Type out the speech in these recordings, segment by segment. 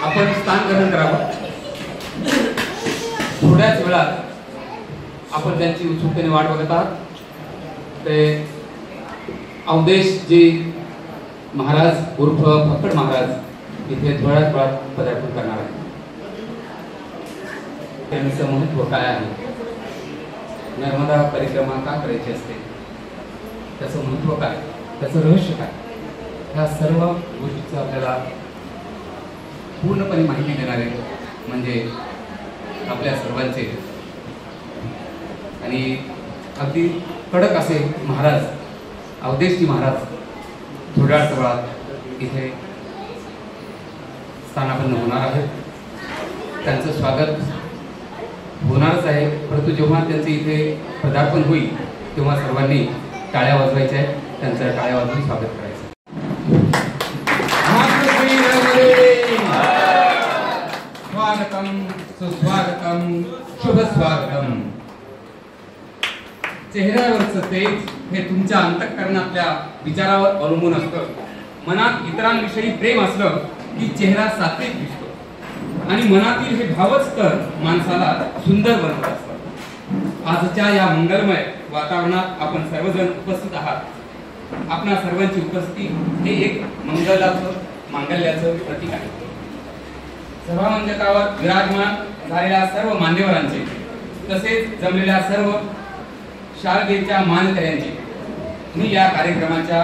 आपण स्थान ग्रहण करावं। थोड्याच वेळात आपण त्यांची उत्सुकतेने वाट बघत आहात ते अवधेशजी महाराज उर्फ फक्कड महाराज इथे थोड्याच वेळात पदार्पण करणार आहेत। त्यांचं महत्त्व काय आहे, नर्मदा परिक्रमा का करायची असते, त्याचं महत्त्व काय, त्याचं रहस्य काय, ह्या सर्व गोष्टीचं आपल्याला पूर्णपणे माहिती देणारे म्हणजे आपल्या सर्वांचे आणि अगदी कडक असे महाराज अवधेशजी महाराज थोड्याच वेळात इथे स्थानापन्न होणार आहेत। त्यांचं स्वागत होणारच आहे, परंतु जेव्हा त्यांचे इथे पदार्पण होईल तेव्हा सर्वांनी टाळ्या वाजवायच्या आहेत, त्यांचं टाळ्या वाजवून स्वागत करायचं। स्वागतम सुस्वागतम शुभ स्वागतम। चेहऱ्यावरचं तेज हे तुमच्या अंतःकरणातल्या विचारावर अवलंबून असतं। मनात इतरांविषयी प्रेम असलं की चेहरा सात्विक दिसतो आणि मनातील हे भावच तर माणसाला सुंदर बनवत असतात। आजच्या या मंगलमय वातावरणात आपण सर्वजण उपस्थित आहात। आपणा सर्वांची उपस्थिती हे एक मांगल्याचं प्रतीक आहे। सभामंडपावर विराजमान झालेल्या सर्व मान्यवरांचे तसेच जमलेल्या सर्व शाळेच्या मानकऱ्यांचे मी या कार्यक्रमाच्या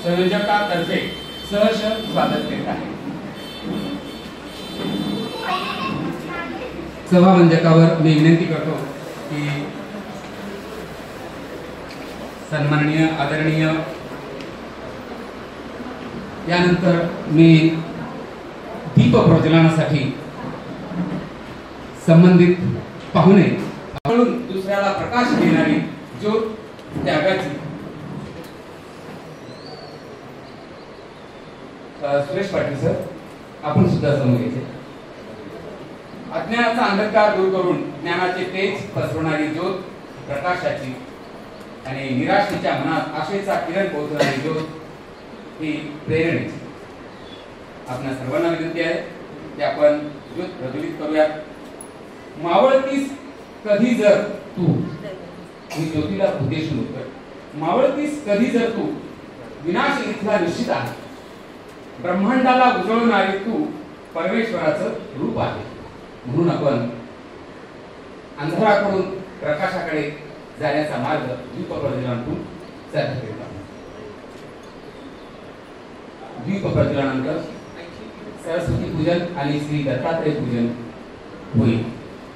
संयोजकातर्फे सहर्ष स्वागत करीत आहे। सभामंडपावर मी विनंती करतो की सन्माननीय आदरणीय यानंतर मी दीप प्रज्वलनासाठी संबंधित पाहुणे म्हणून दुसऱ्याला प्रकाश देणारी ज्योत त्यागाची सुरेश पाटील सर आपण सुद्धा समोर येते। अज्ञानाचा अंधकार दूर करून ज्ञानाचे तेज पसरवणारी ज्योत प्रकाशाची आणि निराशेच्या मनात आशेचा किरण पोहोचवणारी ज्योत ही प्रेरणेची। आपल्या सर्वांना विनंती आहे की आपण ज्योत प्रज्वलित करूया। मावळतीस कधी जर तू, मी ज्योतीला उद्देशून होतोय, मावळतीस कधी जर तू, विनाश इथला निश्चित आहे, ब्रह्मांडाला उजळवणारी तू परमेश्वराचं रूप आहे। म्हणून आपण अंधाराकडून प्रकाशाकडे जाण्याचा मार्ग दीप प्रज्वलनातून साध्य करीत आहोत। दीप प्रज्वलनानंतर सरस्वती पूजन आणि श्री दत्तात्रय पूजन होईल।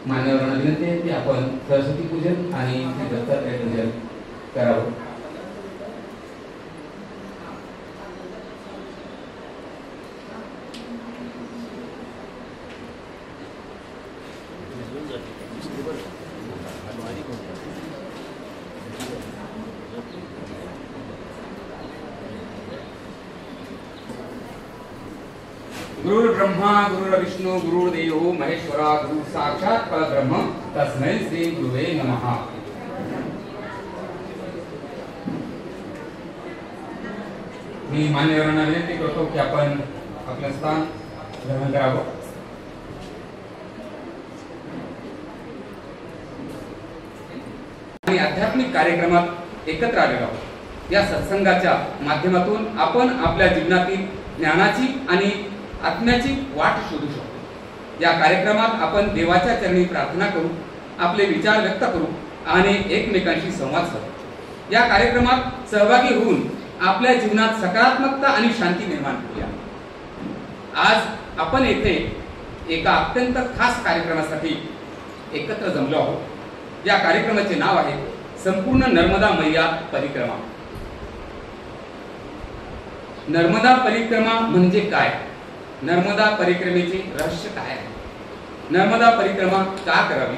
मान्यवरांना विनंती आहे की आपण सरस्वती पूजन आणि श्री दत्तात्रय पूजन करावं। गुरु ब्रह्मा गुरु विष्णु गुरुदेव महेश्वरा गुरु साक्षात परब्रह्म तस्मै श्री गुरुवे नमः। मी मान्यवरांना विनंती करतो की आपण आपलं स्थान ग्रहण करावं। आणि आध्यात्मिक कार्यक्रमात एकत्र आलेलो आहोत। या सत्संगाच्या माध्यमातून आपण आपल्या जीवनातील ज्ञानाची आणि आत्म्याची वाट शोधू शकतो। या कार्यक्रमात आपण देवाच्या चरणी प्रार्थना करू, आपले विचार व्यक्त करू आणि एकमेकांशी संवाद साधू। या कार्यक्रमात सहभागी होऊन आपल्या जीवनात सकारात्मकता आणि शांती निर्माण करूया। आज आपण येथे एका अत्यंत खास कार्यक्रमासाठी एकत्र जमलो आहोत। या कार्यक्रमाचे नाव आहे संपूर्ण नर्मदा मैया परिक्रमा। नर्मदा परिक्रमा म्हणजे काय, नर्मदा परिक्रमेचे रहस्य काय आहे, नर्मदा परिक्रमा का करावी,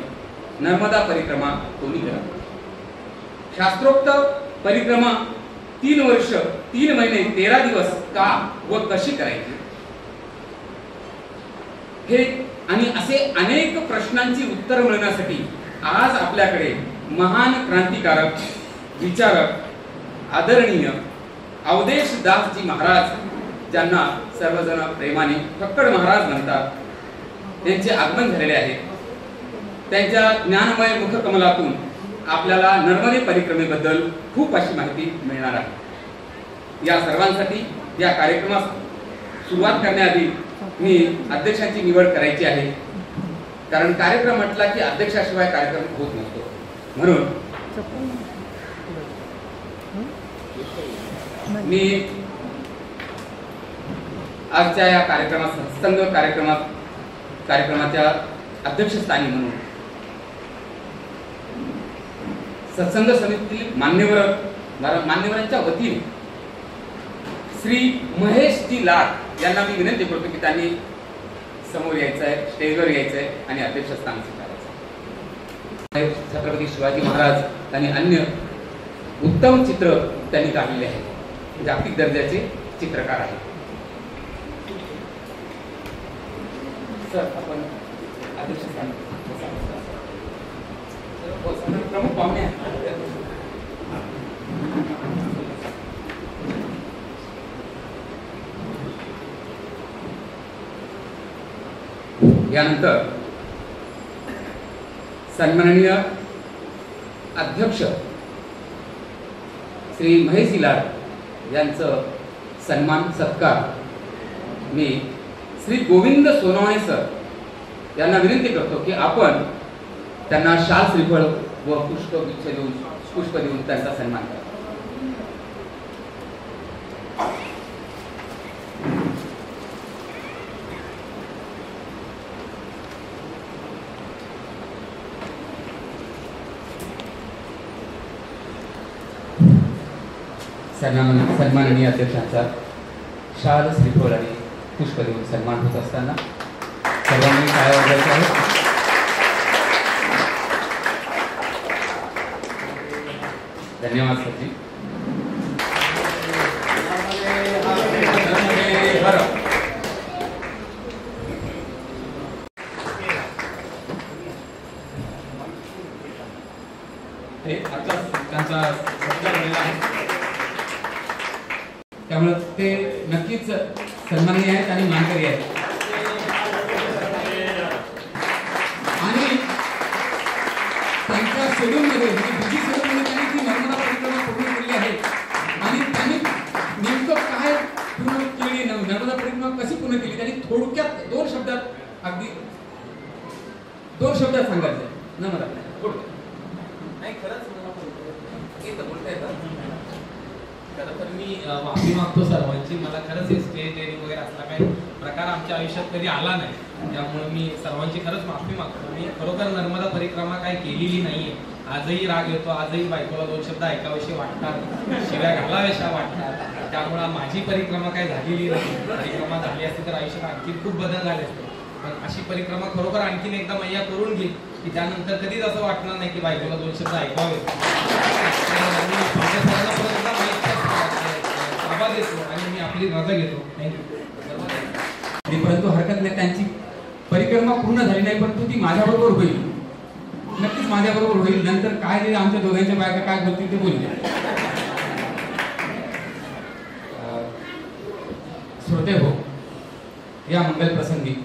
नर्मदा परिक्रमा कोणी करावी। शास्त्रोक्त परिक्रमा 3 वर्ष 3 महिने 13 दिवस का व कशी करायची, हे आणि असे अनेक प्रश्नांची उत्तर मिळवण्यासाठी आज आपल्याकडे महान क्रांतिकारक विचारक आदरणीय अवधेश दासजी महाराज ज्यांना सर्वजण प्रेमाने फक्कड महाराज म्हणतात, त्यांचे आगमन झालेले आहे। त्यांच्या ज्ञानमय मुखकमलातून आपल्याला नर्मदे परिक्रमेबद्दल खूप अशी माहिती मिळणार आहे। या सर्वांसाठी या कार्यक्रमास सुरुवात करण्याआधी मी अध्यक्षांची निवड करायची आहे, कारण कार्यक्रम म्हटला की अध्यक्षाशिवाय कार्यक्रम होत नसतो। म्हणून मी आजच्या या कार्यक्रमाच्या अध्यक्षस्थानी म्हणून सत्संग समितीतील मान्यवरांच्या वतीने श्री महेशजी लाड यांना मी विनंती करतो की त्यांनी समोर यायचं आहे, स्टेजवर यायचं आहे आणि अध्यक्षस्थान स्वीकारायचं आहे। छत्रपती शिवाजी महाराज आणि अन्य उत्तम चित्र त्यांनी काढलेले आहे, जागतिक दर्जाचे चित्रकार आहेत। सर आपण अध्यक्षस्थान प्रमुख पाहुणे यानंतर सन्माननीय अध्यक्ष श्री महेशजी लाड यांचं सन्मान सत्कार मी श्री गोविंद सोनवणे सर यांना विनंती करतो की आपण त्यांना शाल श्रीफळ व पुष्प देऊन त्यांचा सन्मान करा। सन्माननीय अध्यक्षांचा शाल श्रीफळ आणि पुष्प देऊन सन्मान होत असताना सर्वांनी काय वाजायचे आहे। धन्यवाद सरजी। त्यामुळे ते नक्कीच सन्माननीय आहेत आणि मानकरी आहेत आणि त्यांच्या शेड्यूलमध्ये बिझी शेड्यूलमध्ये त्यांनी ती नर्मदा परिक्रमा पूर्ण केली आहे आणि त्यांनी नेमकं काय पूर्ण केली, नर्मदा परिक्रमा कशी पूर्ण केली त्यांनी थोडक्यात दोन शब्दात सांगायचं। नर्मदा नाही खरंच बोलता येतं खरं तर मी माफी मागतो सर्वांची, मला खरंच हे स्टेज डेअरिंग वगैरे असला काही प्रकार आमच्या आयुष्यात कधी आला नाही, त्यामुळे मी सर्वांची खरंच माफी मागतो। मी खरोखर नर्मदा परिक्रमा काय केलेली नाहीये, आजही राग येतो, आजही बायकोला दोन शब्द ऐकावेसे वाटतात, शिव्या घालावेशा वाटतात, त्यामुळे माझी परिक्रमा काय झालेली नाही। परिक्रमा झाली असती तर आयुष्यात आणखी खूप बदल झाले असते, पण अशी परिक्रमा खरोखर आणखीन एकदा मैया करून घेईल की त्यानंतर कधीच असं वाटणार नाही की बायकोला दोन शब्द ऐकावे। आणि मी आपली रजा घेतो। थँक्यू। परंतु हरकत नाही, त्यांची परिक्रमा पूर्ण झाली नाही, परंतु ती माझ्याबरोबर होईल, नक्कीच माझ्याबरोबर होईल। नंतर काय ते आमच्या दोघांच्या बायका काय बोलतील ते बोलतील। श्रोते हो, या मंगल प्रसंगी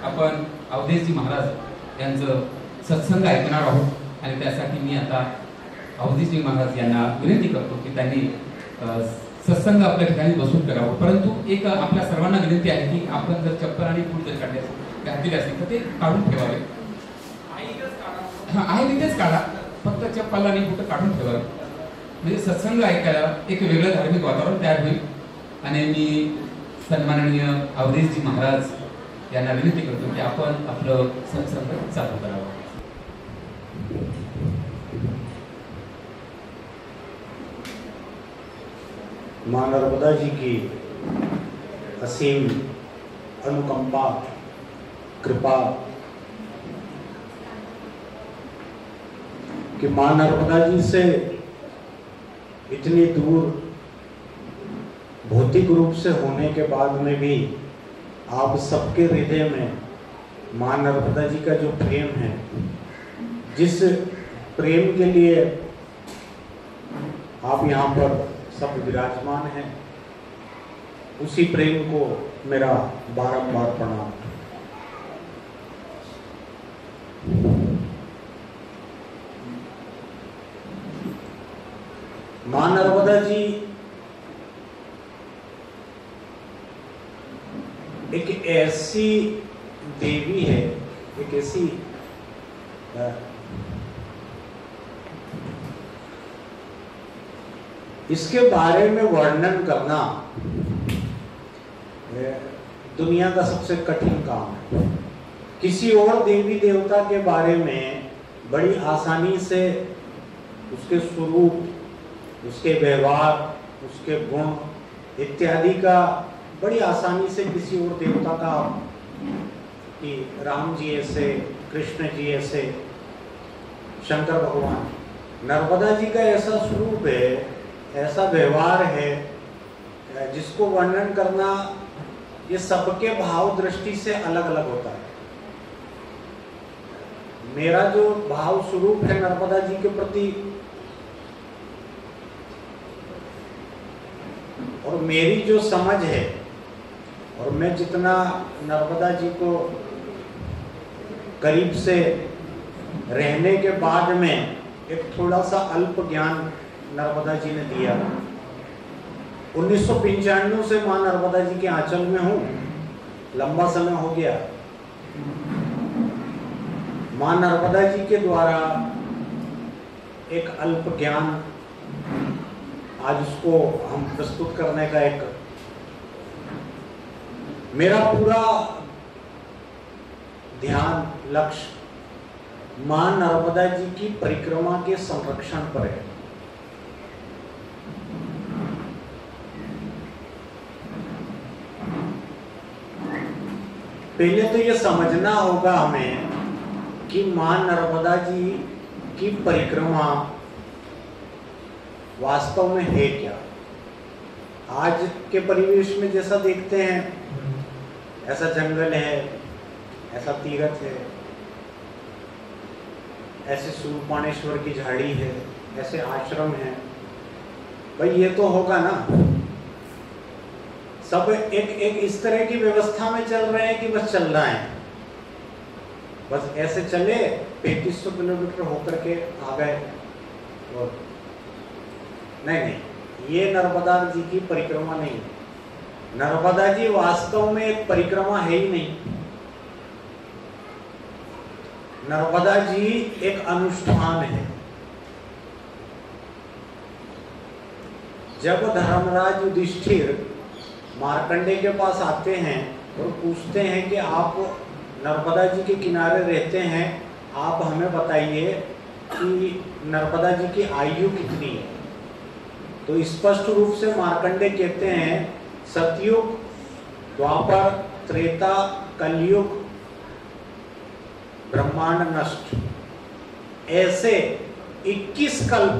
आपण अवधेशजी महाराज यांचं सत्संग ऐकणार आहोत आणि त्यासाठी मी आता अवधेशजी महाराज यांना विनंती करतो की त्यांनी सत्संग आपल्या ठिकाणी बसून करावं। परंतु एक आपल्या सर्वांना विनंती आहे की आपण जर चप्पल आणि बूट जर घातलेले असतील तर ते काढून ठेवावे। आहे तिथेच काढा, फक्त चप्पल आणि बूट काढून ठेवावे, म्हणजे सत्संग ऐकायला एक वेगळं धार्मिक वातावरण तयार होईल। आणि मी सन्माननीय अवधेशजी महाराज यांना विनंती करतो की आपण आपलं सत्संग चालू करावं। मां नर्मदा जी की असीम अनुकंपा कृपा कि मां नर्मदा जी से इतनी दूर भौतिक रूप से होने के बाद में भी आप सबके हृदय में मां नर्मदा जी का जो प्रेम है, जिस प्रेम के लिए आप यहाँ पर सब विराजमान हैं, उसी प्रेम को मेरा बारंबार प्रणाम। मां नर्मदा जी एक ऐसी देवी है, एक ऐसी इसके बारे में वर्णन करना दुनिया का सबसे कठिन काम है। किसी और देवी देवता के बारे में बड़ी आसानी से उसके स्वरूप, उसके व्यवहार, उसके गुण इत्यादि का बड़ी आसानी से किसी और देवता का, कि राम जी ऐसे, कृष्ण जी ऐसे, शंकर भगवान, नर्मदा जी का ऐसा स्वरूप है, ऐसा व्यवहार है जिसको वर्णन करना ये सबके भाव दृष्टि से अलग अलग होता है। मेरा जो भाव स्वरूप है नर्मदा जी के प्रति और मेरी जो समझ है, और मैं जितना नर्मदा जी को करीब से रहने के बाद में एक थोड़ा सा अल्प ज्ञान नर्मदा जी ने दिया। 1995 से मां नर्मदा जी के आंचल में हूँ, लंबा समय हो गया। मां नर्मदा जी के द्वारा एक अल्प ज्ञान आज उसको हम प्रस्तुत करने का एक मेरा पूरा ध्यान, लक्ष्य मां नर्मदा जी की परिक्रमा के संरक्षण पर है। पहले तो ये समझना होगा हमें कि मां नर्मदा जी की परिक्रमा वास्तव में है क्या। आज के परिवेश में जैसा देखते हैं, ऐसा जंगल है, ऐसा तीरथ है, ऐसे सूर्यपानेश्वर की झाड़ी है, ऐसे आश्रम है। भाई ये तो होगा ना, सब एक एक इस तरह की व्यवस्था में चल रहे हैं कि बस चल रहा है, बस ऐसे चले 3500 किलोमीटर होकर के आ गए। और नहीं, ये नर्मदा जी की परिक्रमा नहीं। नर्मदा जी वास्तव में एक परिक्रमा है ही नहीं। नर्मदा जी एक अनुष्ठान है। जब धर्मराज युधिष्ठिर मार्कंडे के पास आते हैं और पूछते हैं कि आप नर्मदा जी के किनारे रहते हैं, आप हमें बताइए कि नर्मदा जी की आयु कितनी है, तो स्पष्ट रूप से मार्कंडे कहते हैं सतयुग, द्वापर, त्रेता, कलयुग, ब्रह्मांड नष्ट, ऐसे 21 कल्प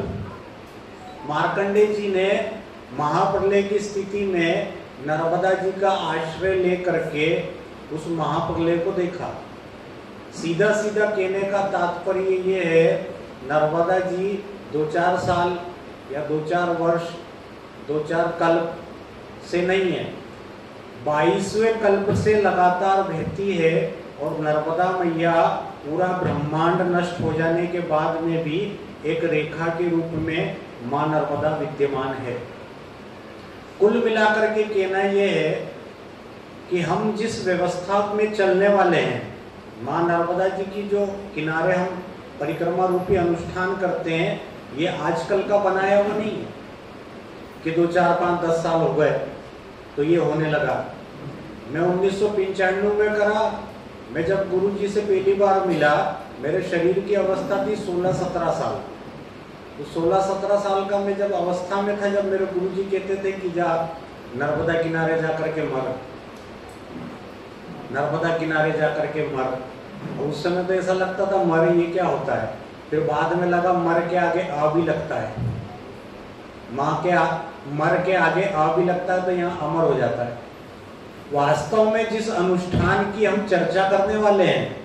मार्कंडे जी ने महाप्रलय की स्थिति में नर्मदा जी का आश्रय लेकर के उस महाप्रलय को देखा। सीधा सीधा कहने का तात्पर्य ये है, नर्मदा जी 2-4 साल या 2-4 वर्ष, 2-4 कल्प से नहीं है, 22वें कल्प से लगातार बहती है। और नर्मदा मैया पूरा ब्रह्मांड नष्ट हो जाने के बाद में भी एक रेखा के रूप में मां नर्मदा विद्यमान है। कुल मिलाकर के कहना यह है कि हम जिस व्यवस्था में चलने वाले हैं, मां नर्मदा जी की जो किनारे हम परिक्रमा रूपी अनुष्ठान करते हैं, ये आजकल का बनाया हुआ नहीं है कि 2, 4, 5, 10 साल हो गए तो ये होने लगा। मैं 1995 में करा। मैं जब गुरु जी से पहली बार मिला, मेरे शरीर की अवस्था थी 16-17 साल। तो 16-17 साल का मैं जब अवस्था में था, जब मेरे गुरु जी कहते थे कि जा नर्मदा किनारे जा करके मर, नर्मदा किनारे जा करके मर। उस समय तो ऐसा लगता था मर ये क्या होता है, फिर बाद में लगा मर के आगे आ भी लगता है, माँ के मर के आगे आ भी लगता है तो यहाँ अमर हो जाता है। वास्तव में जिस अनुष्ठान की हम चर्चा करने वाले हैं,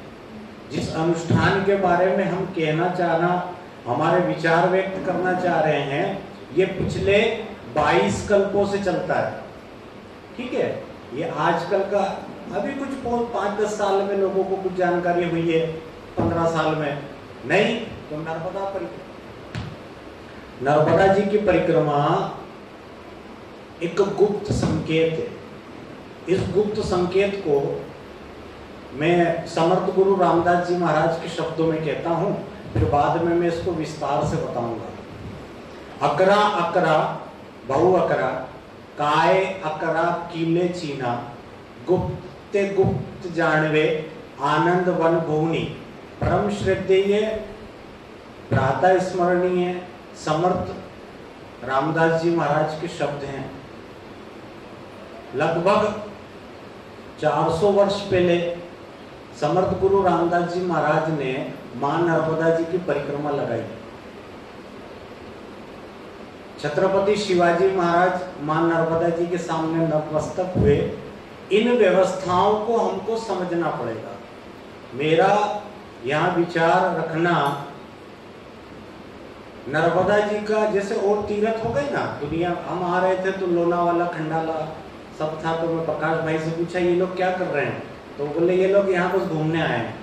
जिस अनुष्ठान के बारे में हम कहना चाहना, हमारे विचार व्यक्त करना चाह रहे हैं, ये पिछले 22 कल्पों से चलता है। ठीक है, ये आजकल का अभी कुछ 5-10 साल में लोगों को कुछ जानकारी हुई है, 15 साल में नहीं। तो नर्मदा परिक्रमा, नर्मदा जी की परिक्रमा एक गुप्त संकेत है। इस गुप्त संकेत को मैं समर्थ गुरु रामदास जी महाराज के शब्दों में कहता हूं, फिर बाद में मैं इसको विस्तार से बताऊंगा। अकरा अकरा बहु अकरा काय अकरा कीले चीना गुप्ते गुप्त जानवे आनंद वन भुवनी परम श्रद्धेय प्रातः स्मरणीय समर्थ रामदास जी महाराज के शब्द हैं। लगभग 400 वर्ष पहले समर्थ गुरु रामदास जी महाराज ने मां नर्मदा जी की परिक्रमा लगाई। छत्रपति शिवाजी महाराज मां नर्मदा जी के सामने नतमस्तक हुए। इन व्यवस्थाओं को हमको समझना पड़ेगा। मेरा यहाँ विचार रखना, नर्मदा जी का जैसे और तीर्थ हो गए ना दुनिया, हम आ रहे थे तो लोनावाला खंडाला सब था, तो मैं प्रकाश भाई से पूछा ये लोग क्या कर रहे हैं, तो बोले ये लोग यहाँ बस घूमने आए हैं।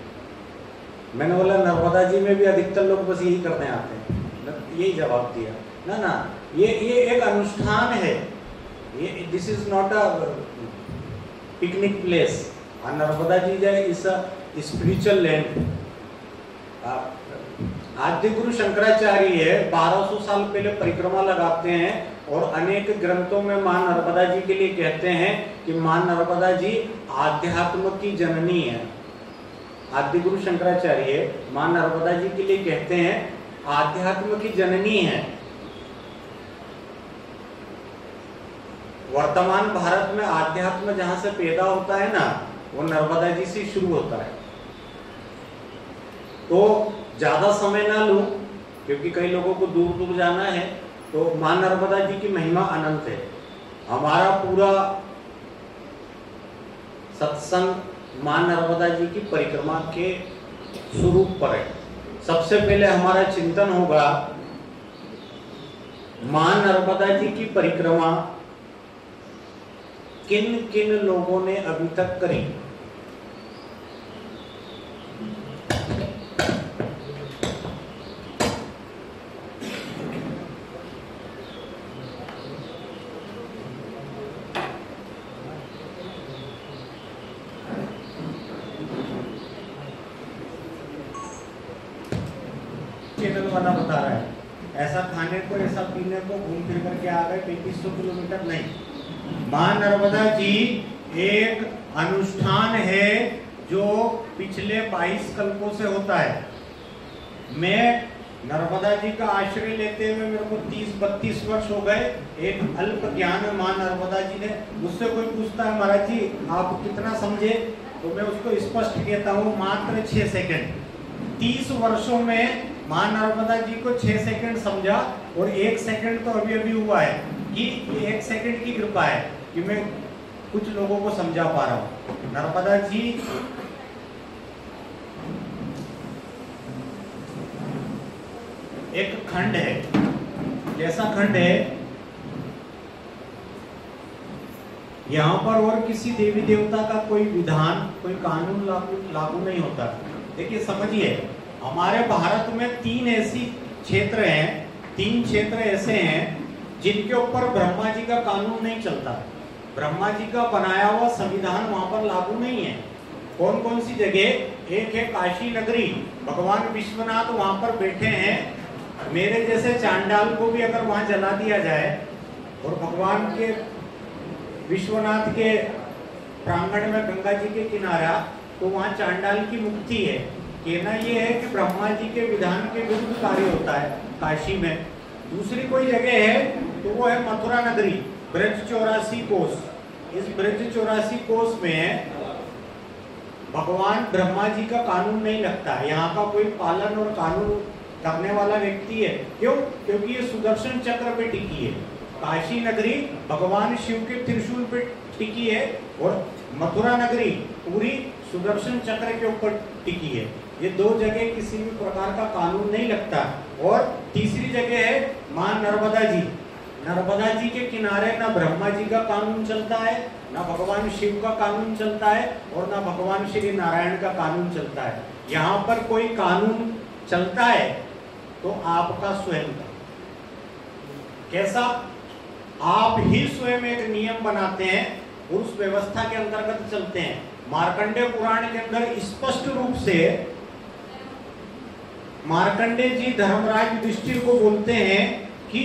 मैंने बोला नर्मदा जी में भी अधिकतर लोग बस यही करने आते हैं, यही जवाब दिया। ना ना, ये एक अनुष्ठान है, ये this is not a picnic place. Narmada ji जो इज अ स्पिरिचुअल लैंड। आद्य गुरु शंकराचार्य 1200 साल पहले परिक्रमा लगाते हैं और अनेक ग्रंथों में मां नर्मदा जी के लिए कहते हैं कि मां नर्मदा जी आध्यात्म की जननी है। आद्य गुरु शंकराचार्य मां नर्मदा जी के लिए कहते हैं आध्यात्म की जननी है। वर्तमान भारत में आध्यात्म जहां से पैदा होता है ना, वो नर्मदा जी से शुरू होता है। तो ज्यादा समय ना लूं क्योंकि कई लोगों को दूर दूर जाना है, तो मां नर्मदा जी की महिमा अनंत है। हमारा पूरा सत्संग मां नर्मदा जी की परिक्रमा के स्वरूप पर है। सबसे पहले हमारा चिंतन होगा मां नर्मदा जी की परिक्रमा किन किन लोगों ने अभी तक करी। चैनल वाला बता रहा है ऐसा खाने को ऐसा पीने को घूम फिर करके आ गए 3500 किलोमीटर नहीं। मां नर्मदा जी एक अनुष्ठान है जो पिछले 22 कल्पों से होता है। मैं नर्मदा जी का आश्रय लेते हुए मेरे को 30-32 वर्ष हो गए। एक अल्प ज्ञान मां नर्मदा जी ने, मुझसे कोई पूछता है महाराज जी आप कितना समझे, तो मैं उसको स्पष्ट कहता हूँ मात्र 6 सेकंड। 30 वर्षों में मां नर्मदा जी को 6 सेकंड समझा और 1 सेकंड तो अभी अभी हुआ है कि 1 सेकंड की कृपा है कि मैं कुछ लोगों को समझा पा रहा हूं। नर्मदा जी एक खंड है। कैसा खंड है? यहाँ पर और किसी देवी देवता का कोई विधान, कोई कानून लागू नहीं होता। देखिए समझिए, हमारे भारत में 3 ऐसी क्षेत्र हैं, 3 क्षेत्र ऐसे हैं जिनके ऊपर ब्रह्मा जी का कानून नहीं चलता। ब्रह्मा जी का बनाया हुआ संविधान वहां पर लागू नहीं है। कौन कौन सी जगह? एक है काशी नगरी, भगवान विश्वनाथ वहां पर बैठे हैं। मेरे जैसे चांडाल को भी अगर वहां जला दिया जाए और भगवान के विश्वनाथ के प्रांगण में गंगा जी के किनारा, तो वहां चांडाल की मुक्ति है। कहना यह है कि ब्रह्मा जी के विधान के विरुद्ध कार्य होता है काशी में। दूसरी कोई जगह है तो वो है मथुरा नगरी, ब्रज 84 कोस। इस ब्रज 84 कोस में भगवान ब्रह्मा जी का कानून नहीं लगता है। यहाँ का कोई पालन और कानून करने वाला व्यक्ति है। क्यों? क्योंकि ये सुदर्शन चक्र पे टिकी है। काशी नगरी भगवान शिव के त्रिशूल पे टिकी है और मथुरा नगरी पूरी सुदर्शन चक्र के ऊपर टिकी है। ये 2 जगह किसी भी प्रकार का कानून नहीं लगता। और तीसरी जगह है मां नर्मदा जी। नर्मदा जी के किनारे ना ब्रह्मा जी का कानून चलता है, ना भगवान शिव का कानून चलता है, और ना भगवान श्री नारायण का कानून चलता है। यहाँ पर कोई कानून चलता है तो आपका स्वयं का। कैसा? आप ही स्वयं एक नियम बनाते हैं, उस व्यवस्था के अंतर्गत चलते हैं। मार्कंडेय पुराण के अंदर स्पष्ट रूप से मार्कंडेय जी धर्मराज युधिष्ठिर को बोलते हैं कि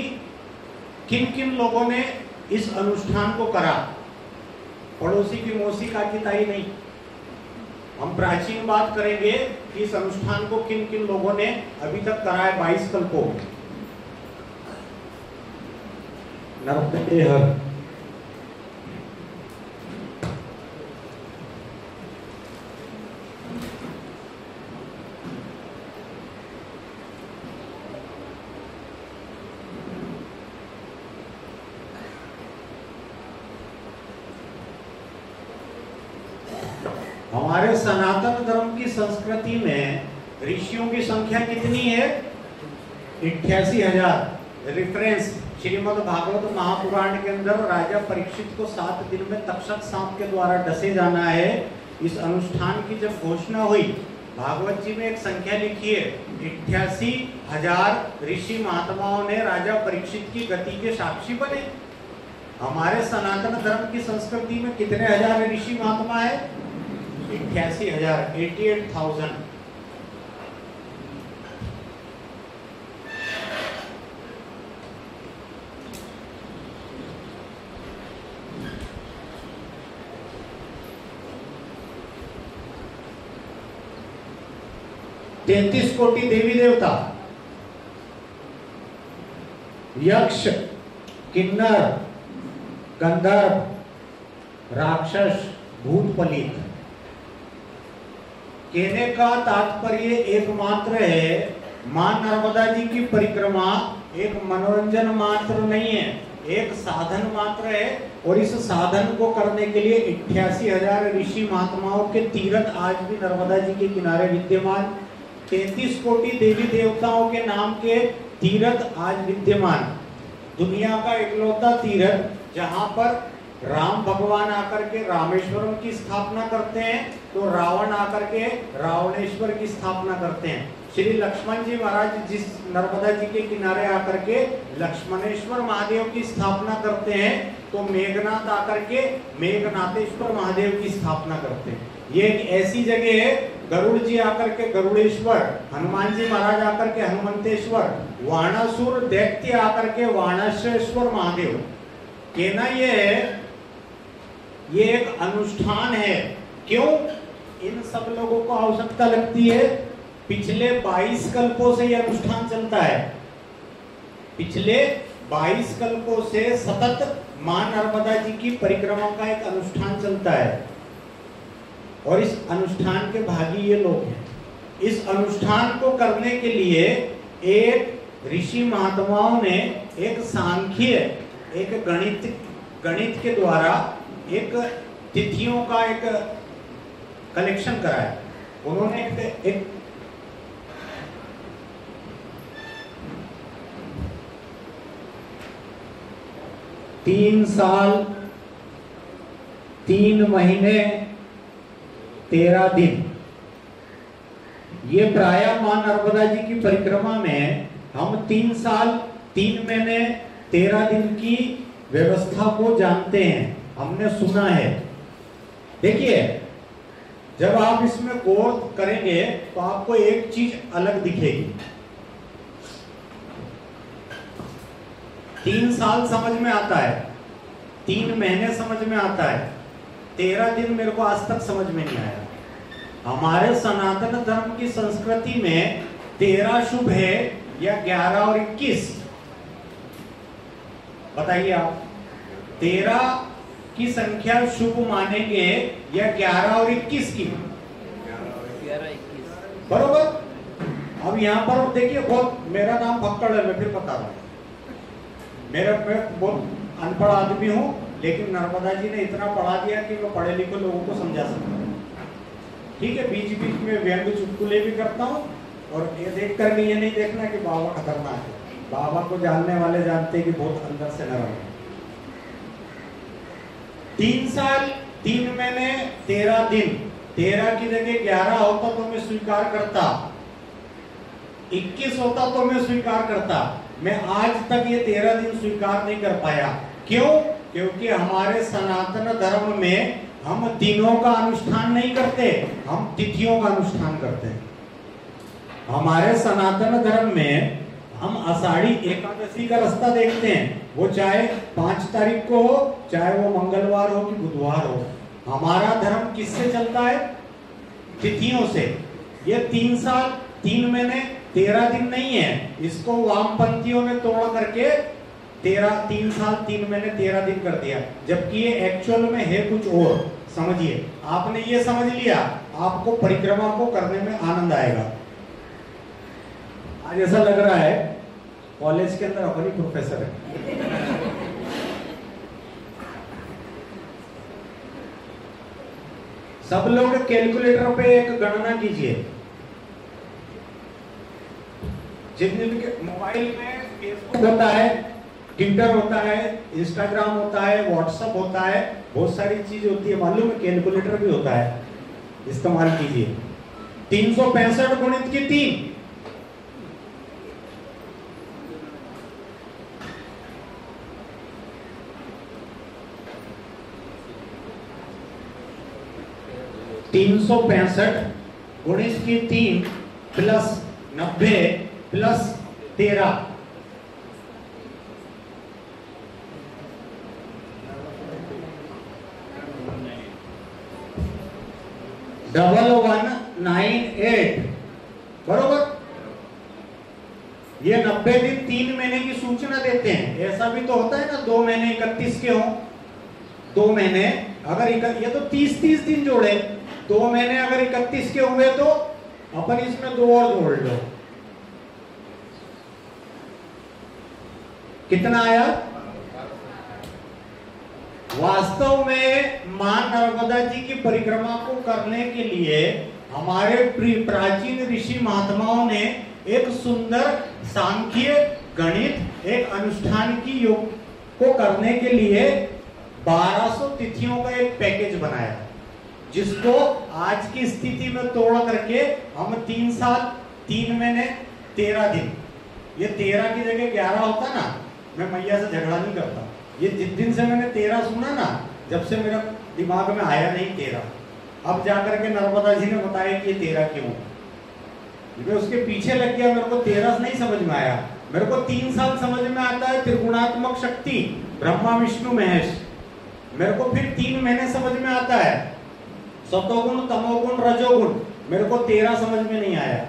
किन किन लोगों ने इस अनुष्ठान को करा। पड़ोसी की मौसी का की ताई नहीं, हम प्राचीन बात करेंगे कि इस अनुष्ठान को किन किन लोगों ने अभी तक करा है 22 कल्पों। नर्मदे हर हमारे सनातन धर्म की संस्कृति में ऋषियों की संख्या कितनी है? 88,000। रेफरेंस श्रीमद् भागवत महापुराण के अंदर राजा परीक्षित को 7 दिन में तक्षक सांप के द्वारा डसे जाना है। इस अनुष्ठान की जब घोषणा हुई, भागवत जी में एक संख्या लिखी है, 88,000 ऋषि महात्माओं ने राजा परीक्षित की गति के साक्षी बने। हमारे सनातन धर्म की संस्कृति में कितने हजार ऋषि महात्मा है? 88,000, 88,000। तैंतीस कोटि देवी देवता, यक्ष, किन्नर, गंधर्व, राक्षस, भूत, पलित। कहने का तात्पर्य एकमात्र है, मां नर्मदा जी की परिक्रमा एक मनोरंजन मात्र नहीं है, एक साधन मात्र है। और इस साधन को करने के लिए 88,000 ऋषि महात्माओं के तीर्थ आज भी नर्मदा जी के किनारे विद्यमान। 33 कोटि देवी देवताओं के नाम के तीर्थ आज विद्यमान। दुनिया का इकलौता तीर्थ जहां पर राम भगवान आकर के रामेश्वरम की स्थापना करते हैं, तो रावण आकर के रावणेश्वर की स्थापना करते हैं। श्री लक्ष्मण जी महाराज जिस नर्मदा जी के किनारे आकर के लक्ष्मणेश्वर महादेव की स्थापना करते हैं, तो मेघनाथ आकर के मेघनाथेश्वर महादेव की स्थापना करते हैं। ये एक ऐसी जगह है, गरुड़ जी आकर के गरुड़ेश्वर, हनुमान जी महाराज आकर के हनुमंतेश्वर, वाणासुर दैत्य आकर के वाणासेश्वर महादेव। कहना ये है, ये एक अनुष्ठान है। क्यों इन सब लोगों को आवश्यकता लगती है? पिछले 22 कल्पों से यह अनुष्ठान चलता है। पिछले 22 कल्पों से सतत मां नर्मदा जी की परिक्रमा का एक अनुष्ठान चलता है, और इस अनुष्ठान के भागी ये लोग हैं। इस अनुष्ठान को करने के लिए एक ऋषि महात्माओं ने एक सांख्य, एक गणित के द्वारा एक तिथियों का एक कलेक्शन कराया। उन्होंने एक 3 साल 3 महीने 13 दिन, ये प्रायः मां नर्मदा जी की परिक्रमा में हम 3 साल 3 महीने 13 दिन की व्यवस्था को जानते हैं, हमने सुना है। देखिए, जब आप इसमें गौर करेंगे तो आपको एक चीज अलग दिखेगी। 3 साल समझ में आता है, 3 महीने समझ में आता है, 13 दिन मेरे को आज तक समझ में नहीं आया। हमारे सनातन धर्म की संस्कृति में 13 शुभ है या 11 और 21? बताइए आप, 13 की संख्या शुभ मानेंगे या 11 और 21 की? 11, 21 बरोबर। अब यहाँ पर देखिए, बहुत मेरा नाम भक्कड़ है, मैं फिर बता रहा हूँ, मैं बहुत अनपढ़ आदमी हूँ, लेकिन नर्मदा जी ने इतना पढ़ा दिया कि मैं पढ़े लिखे लोगों को समझा सकता हूँ। ठीक है, बीच बीच में व्यंग चुटकुले भी करता हूँ, और ये देख करके ये नहीं देखना कि बाबा खतरनाक है। बाबा को जानने वाले जानते हैं कि बहुत अंदर से नरम है। 3 साल 3 महीने 13 दिन, 13 की जगह 11 होता तो मैं स्वीकार करता, 21 होता तो मैं स्वीकार करता। मैं आज तक ये 13 दिन स्वीकार नहीं कर पाया। क्यों? क्योंकि हमारे सनातन धर्म में हम दिनों का अनुष्ठान नहीं करते, हम तिथियों का अनुष्ठान करते हैं। हमारे सनातन धर्म में हम आषाढ़ी एकादशी का रास्ता देखते हैं, वो चाहे 5 तारीख को हो, चाहे वो मंगलवार हो कि बुधवार हो। हमारा धर्म किससे चलता है? तिथियों से। ये 3 साल 3 महीने 13 दिन नहीं है, इसको वामपंथियों ने तोड़ करके 3 साल 3 महीने 13 दिन कर दिया, जबकि ये एक्चुअल में है कुछ और। समझिए, आपने ये समझ लिया, आपको परिक्रमा को करने में आनंद आएगा। आज ऐसा लग रहा है कॉलेज के अंदर अपन ही प्रोफेसर है। सब लोग कैलकुलेटर पे एक गणना कीजिए। जिनके मोबाइल में फेसबुक होता है, ट्विटर होता है, इंस्टाग्राम होता है, व्हाट्सएप होता है, बहुत सारी चीज होती है, मालूम है कैलकुलेटर भी होता है, इस्तेमाल कीजिए। 365 गुणित की 3, गुणित की 3 प्लस 90 प्लस 13, डबल 198 बरोबर। ये 90 दिन 3 महीने की सूचना देते हैं। ऐसा भी तो होता है ना, 2 महीने 31 के हो, 2 महीने अगर ये तो 30 दिन जोड़े, 2 महीने अगर 31 के हुए तो अपन इसमें 2 और जोड़ लो, कितना आया? वास्तव में मां नर्मदा जी की परिक्रमा को करने के लिए हमारे प्राचीन ऋषि महात्माओं ने एक सुंदर सांख्य गणित, एक अनुष्ठान की योग को करने के लिए 1200 तिथियों का एक पैकेज बनाया, जिसको आज की स्थिति में तोड़ करके हम 3 साल 3 महीने 13 दिन, ये 13 की जगह 11 होता ना, मैं मैया से झगड़ा नहीं करता। ये जिस दिन से मैंने 13 सुना ना, जब से मेरा दिमाग में आया नहीं 13, अब जाकर के नर्मदा जी ने बताया कि ये 13 क्यों। मैं उसके पीछे लग गया, मेरे को 13 नहीं समझ में आया। मेरे को 3 साल समझ में आता है त्रिगुणात्मक शक्ति, ब्रह्मा विष्णु महेश। मेरे को फिर 3 महीने समझ में आता है सतोगुण तमोगुण रजोगुण। मेरे को 13 समझ में नहीं आया।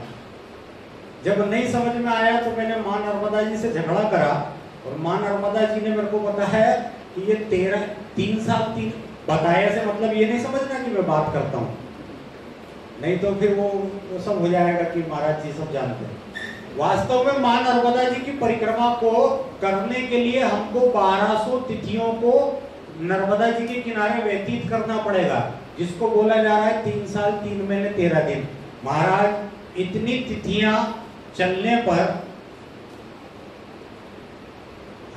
जब नहीं समझ में आया तो मैंने मां नर्मदा जी से झगड़ा करा, और मां नर्मदा जी ने मेरे को बताया कि ये 3 साल 3 बताया से मतलब ये नहीं समझना कि मैं बात करता हूँ, नहीं तो फिर वो सब हो जाएगा कि महाराज जी सब जानते हैं। वास्तव में मां नर्मदा जी की परिक्रमा को करने के लिए हमको 1200 तिथियों को नर्मदा जी के किनारे व्यतीत करना पड़ेगा, जिसको बोला जा रहा है 3 साल 3 महीने 13 दिन। महाराज इतनी तिथियां चलने पर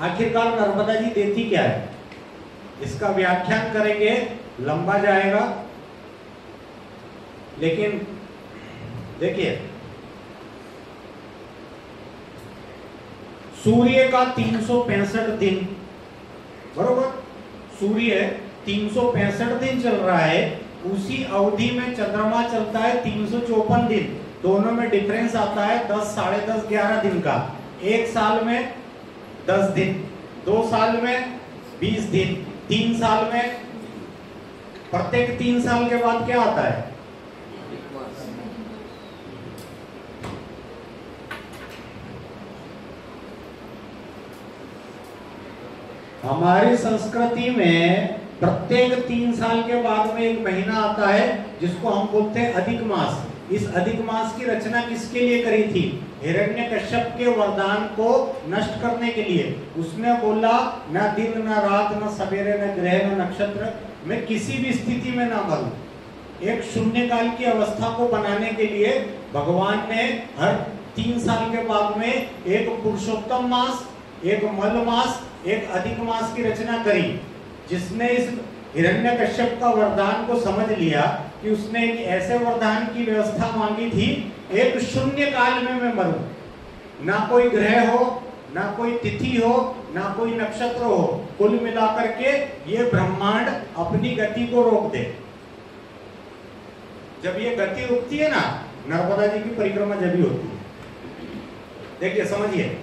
आखिरकार नर्मदा जी देती क्या है, इसका व्याख्यान करेंगे, लंबा जाएगा। लेकिन देखिए, सूर्य का 365 दिन बरोबर, सूर्य 365 दिन चल रहा है, उसी अवधि में चंद्रमा चलता है 354 दिन। दोनों में डिफरेंस आता है 10, साढ़े 10, 11 दिन का। 1 साल में 10 दिन, 2 साल में 20 दिन, 3 साल में, प्रत्येक 3 साल के बाद क्या आता है? हमारी संस्कृति में प्रत्येक 3 साल के बाद में एक महीना आता है, जिसको हम बोलते हैं अधिक मास। इस अधिक मास की रचना किसके लिए करी थी? हिरण्यकश्यप के वरदान को नष्ट करने के लिए। उसने बोला न दिन न रात न सवेरे न ग्रह न नक्षत्र, मैं किसी भी स्थिति में ना मरूं। एक शून्यकाल की अवस्था को बनाने के लिए भगवान ने हर 3 साल के बाद में एक पुरुषोत्तम मास, एक मल मास, एक अधिक मास की रचना करी। जिसने इस हिरण्यकश्यप का वरदान को समझ लिया कि उसने एक ऐसे वरदान की व्यवस्था मांगी थी, एक शून्य काल में मैं मरूं, ना कोई ग्रह हो, ना कोई तिथि हो, ना कोई नक्षत्र हो, कुल मिलाकर के ये ब्रह्मांड अपनी गति को रोक दे। जब ये गति रुकती है ना, नर्मदा जी की परिक्रमा जब भी होती है। देखिए समझिए,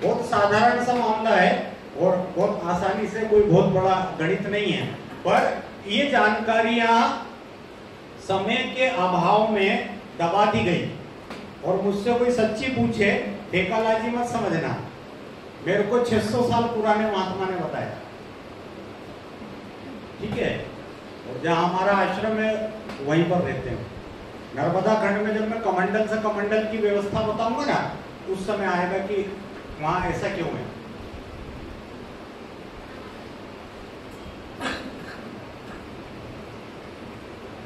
बहुत साधारण सा मामला है और बहुत आसानी से, कोई बहुत बड़ा गणित नहीं है, पर ये जानकारियां समय के अभाव में दबा दी गई। और मुझसे कोई सच्ची पूछे, ठेकालाजी मत समझना, मेरे को 600 साल पुराने महात्मा ने बताया, ठीक है। और जहां हमारा आश्रम है वहीं पर रहते हैं। नर्मदा खंड में जब मैं कमंडल से कमंडल की व्यवस्था बताऊंगा ना, उस समय आएगा कि वहां ऐसा क्यों है।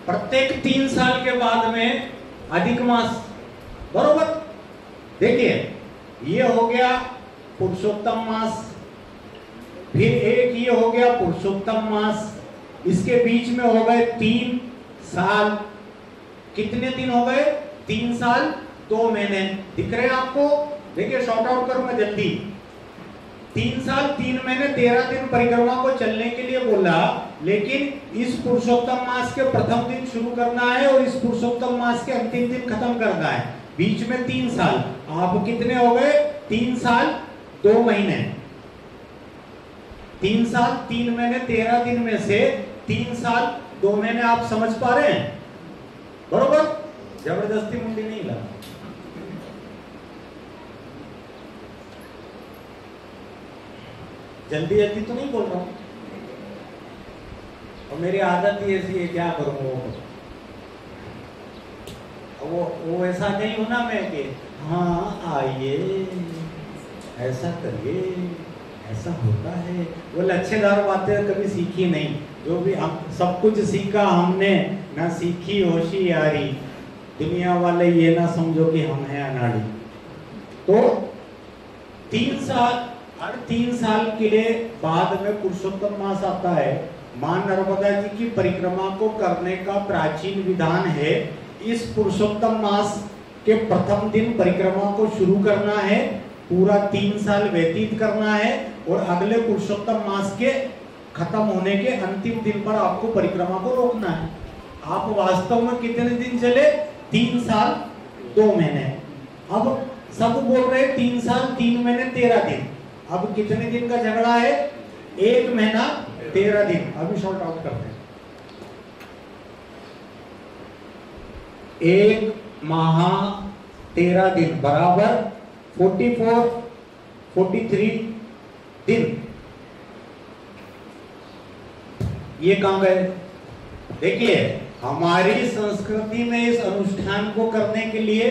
प्रत्येक 3 साल के बाद में अधिक मास, बरोबर। देखिए ये हो गया पुरुषोत्तम मास, फिर एक ये हो गया पुरुषोत्तम मास, इसके बीच में हो गए 3 साल। कितने दिन हो गए? 3 साल 2 महीने। दिख रहे हैं आपको? देखिए शॉर्ट आउट करूंगा जल्दी। 3 साल 3 महीने 13 दिन परिक्रमा को चलने के लिए बोला, लेकिन इस पुरुषोत्तम मास के प्रथम दिन शुरू करना है और इस पुरुषोत्तम मास के अंतिम दिन खत्म करना है। बीच में 3 साल। आप कितने हो गए? 3 साल 2 महीने। 3 साल 3 महीने 13 दिन में से 3 साल 2 महीने आप समझ पा रहे हैं? बरोबर? जबरदस्ती मुंडी नहीं लगा। जल्दी जल्दी तो नहीं बोल रहा हूं, और मेरी आदत ही ऐसी है, क्या करूं। वो ऐसा नहीं होना मैं कि हाँ आइए ऐसा करिए, ऐसा होता है। वो लच्छेदार बातें कभी सीखी नहीं। जो भी हम सब कुछ सीखा हमने, ना सीखी होशियारी। दुनिया वाले ये ना समझो कि हम हैं अनाड़ी। तो 3 साल, हर 3 साल के लिए बाद में पुरुषोत्तम मास आता है। मां नर्मदा जी की परिक्रमा को करने का प्राचीन विधान है। इस पुरुषोत्तम मास के प्रथम दिन परिक्रमा को शुरू करना है, पूरा 3 साल व्यतीत करना है, और अगले पुरुषोत्तम मास के खत्म होने के अंतिम दिन पर आपको परिक्रमा को रोकना है। आप वास्तव में कितने दिन चले? 3 साल 2 महीने। अब सब बोल रहे 3 साल 3 महीने 13 दिन। अब कितने दिन का झगड़ा है? 1 महीना 13 दिन। अभी शॉर्ट आउट करते हैं। 1 माह 13 दिन बराबर 43 दिन। ये कहां गए? देखिए हमारी संस्कृति में इस अनुष्ठान को करने के लिए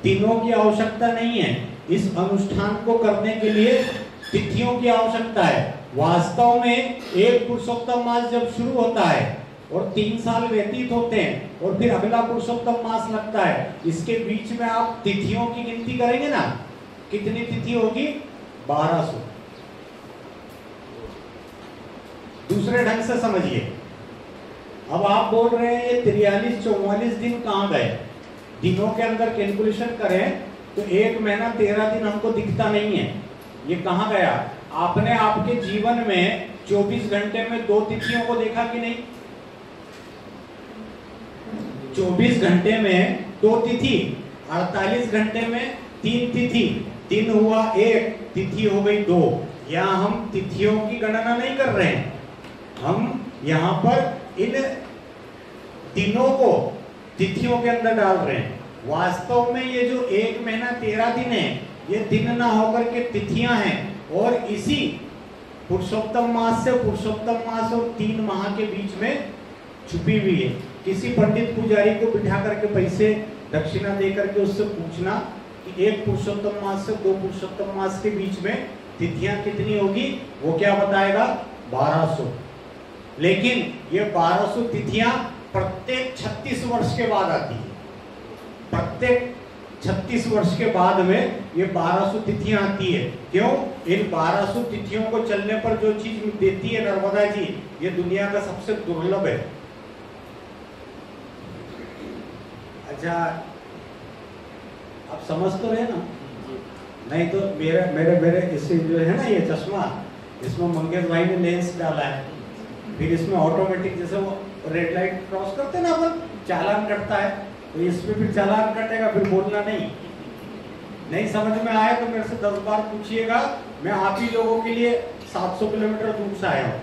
दिनों की आवश्यकता नहीं है। इस अनुष्ठान को करने के लिए तिथियों की आवश्यकता है। वास्तव में एक पुरुषोत्तम मास जब शुरू होता है और 3 साल व्यतीत होते हैं और फिर अगला पुरुषोत्तम मास लगता है, इसके बीच में आप तिथियों की गिनती करेंगे ना, कितनी तिथि होगी? 1200। दूसरे ढंग से समझिए। अब आप बोल रहे हैं ये 43-44 दिन कहां गए? दिनों के अंदर कैलकुलेशन करें तो 1 महीना 13 दिन हमको दिखता नहीं है। ये कहां गया? आपने आपके जीवन में 24 घंटे में 2 तिथियों को देखा कि नहीं? 24 घंटे में 2 तिथि, 48 घंटे में 3 तिथि। दिन हुआ 1, तिथि हो गई 2। यहाँ हम तिथियों की गणना नहीं कर रहे हैं, हम यहाँ पर इन दिनों को तिथियों के अंदर डाल रहे हैं। वास्तव में ये जो 1 महीना 13 दिन है, ये दिन ना होकर के तिथियां हैं, और इसी पुरुषोत्तम मास से पुरुषोत्तम मास और 3 माह के बीच में छुपी हुई है। किसी पंडित पुजारी को बिठा करके पैसे दक्षिणा दे करके उससे पूछना कि 1 पुरुषोत्तम मास से 2 पुरुषोत्तम मास के बीच में तिथियां कितनी होगी, वो क्या बताएगा? 1200। लेकिन ये 1200 तिथियां प्रत्येक 36 वर्ष के बाद आती है। प्रत्येक 36 वर्ष के बाद में ये 1200 तिथियां आती है। क्यों? इन 1200 तिथियों को चलने पर जो चीज देती है नर्मदा जी, ये दुनिया का सबसे दुर्लभ है। अच्छा, आप समझ तो रहे ना? नहीं तो मेरे मेरे मेरे इससे जो है ना ये चश्मा, इसमें मंगेश भाई ने लेंस डाला है, फिर इसमें ऑटोमेटिक जैसे वो रेड लाइट क्रॉस करते ना अपन, चालान कटता है, तो इसमें फिर चालान कटेगा, फिर बोलना नहीं समझ में आया तो मेरे से 10 बार पूछिएगा। मैं आप ही लोगों के लिए 700 किलोमीटर दूर से आया हूँ,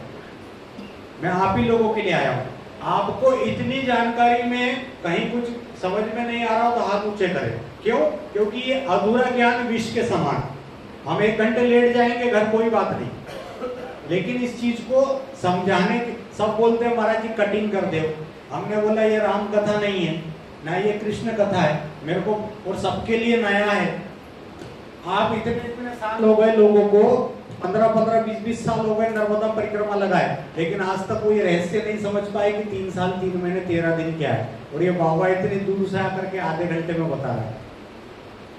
मैं आप ही लोगों के लिए आया हूँ। आपको इतनी जानकारी में कहीं कुछ समझ में नहीं आ रहा हो तो हाथ ऊंचे करें। क्यों? क्योंकि ये अधूरा ज्ञान विष के समान। हम 1 घंटे लेट जाएंगे घर, कोई बात नहीं, लेकिन इस चीज को समझाने की, सब बोलते हैं महाराज जी कटिंग कर दो। हमने बोला ये राम कथा नहीं है ना, ये कृष्ण कथा है, मेरे को और सबके लिए नया है। आप इतने साल हो गए लोगों को, 15-15, 20-20 साल हो गए नर्मदा परिक्रमा लगाए, लेकिन आज तक कोई रहस्य नहीं समझ पाए कि 3 साल 3 महीने 13 दिन क्या है। और ये बाबा इतनी दूर से आकर के आधे घंटे में बता रहा है।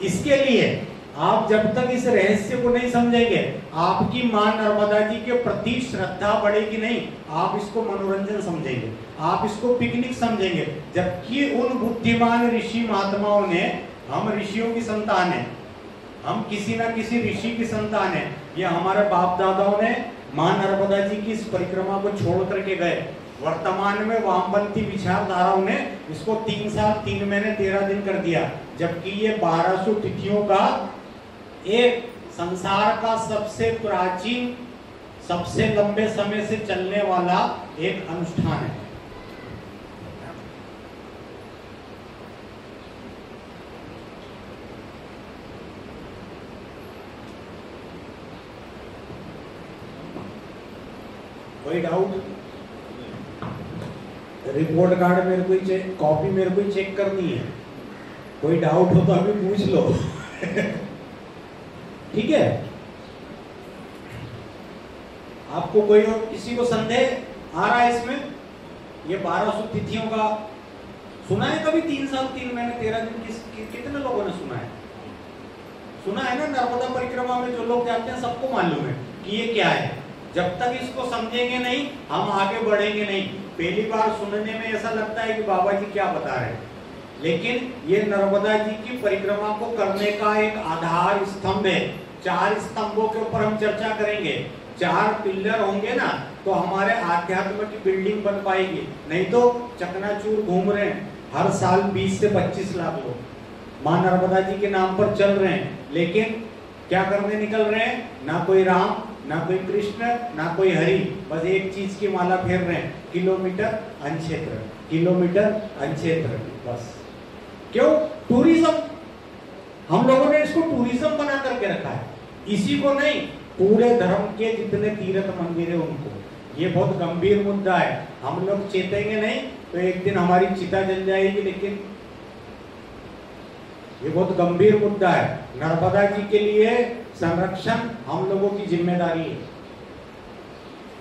इसके लिए आप जब तक इस रहस्य को नहीं समझेंगे, आपकी मां नर्मदा जी के प्रति श्रद्धा बढ़ेगी नहीं। आप इसको मनोरंजन समझेंगे, आप इसको पिकनिक समझेंगे, जबकि उन बुद्धिमान ऋषि महात्माओं ने, हम ऋषियों की संतान है, हम किसी ना किसी ऋषि की संतान है। ये हमारे बाप दादाओं ने मां नर्मदा जी की इस परिक्रमा को छोड़ करके गए। वर्तमान में वामपंथी विचारधाराओं ने इसको 3 साल 3 महीने 13 दिन कर दिया, जबकि ये 1200 तिथियों का एक संसार का सबसे प्राचीन, सबसे लंबे समय से चलने वाला एक अनुष्ठान है। कोई डाउट? रिपोर्ट कार्ड मेरे को ही चेक, कॉपी मेरे को ही चेक करनी है। कोई डाउट हो तो अभी पूछ लो। ठीक है? आपको कोई और किसी को संदेह आ रहा है इसमें? ये 1200 तिथियों का सुना है कभी? 3 साल 3 महीने 13 दिन कितने लोगों ने सुना है? सुना है ना? नर्मदा परिक्रमा में जो लोग जाते हैं सबको मालूम है कि ये क्या है। जब तक इसको समझेंगे नहीं, हम आगे बढ़ेंगे नहीं। पहली बार सुनने में ऐसा लगता है कि बाबा जी क्या बता रहे हैं, लेकिन ये नर्मदा जी की परिक्रमा को करने का एक आधार स्तंभ है। 4 स्तंभों के ऊपर हम चर्चा करेंगे। 4 पिलर होंगे ना तो हमारे आध्यात्म की बिल्डिंग बन पाएगी। नहीं तो चकनाचूर घूम रहे हैं, हर साल 20 से 25 लाख लोग मां नर्मदा जी के नाम पर चल रहे हैं, लेकिन क्या करने निकल रहे हैं? ना कोई राम, ना कोई कृष्ण, ना कोई हरि, बस एक चीज की माला फेर रहे हैं, किलोमीटर अनक्षेत्र, किलोमीटर अनक्षेत्र, बस। क्यों? टूरिज्म। हम लोगों ने इसको टूरिज्म बना करके रखा है, इसी को नहीं, पूरे धर्म के जितने तीर्थ मंदिर है उनको। ये बहुत गंभीर मुद्दा है। हम लोग चेतेंगे नहीं तो एक दिन हमारी चिता जल जाएगी, लेकिन ये बहुत गंभीर मुद्दा है। नर्मदा जी के लिए संरक्षण हम लोगों की जिम्मेदारी है।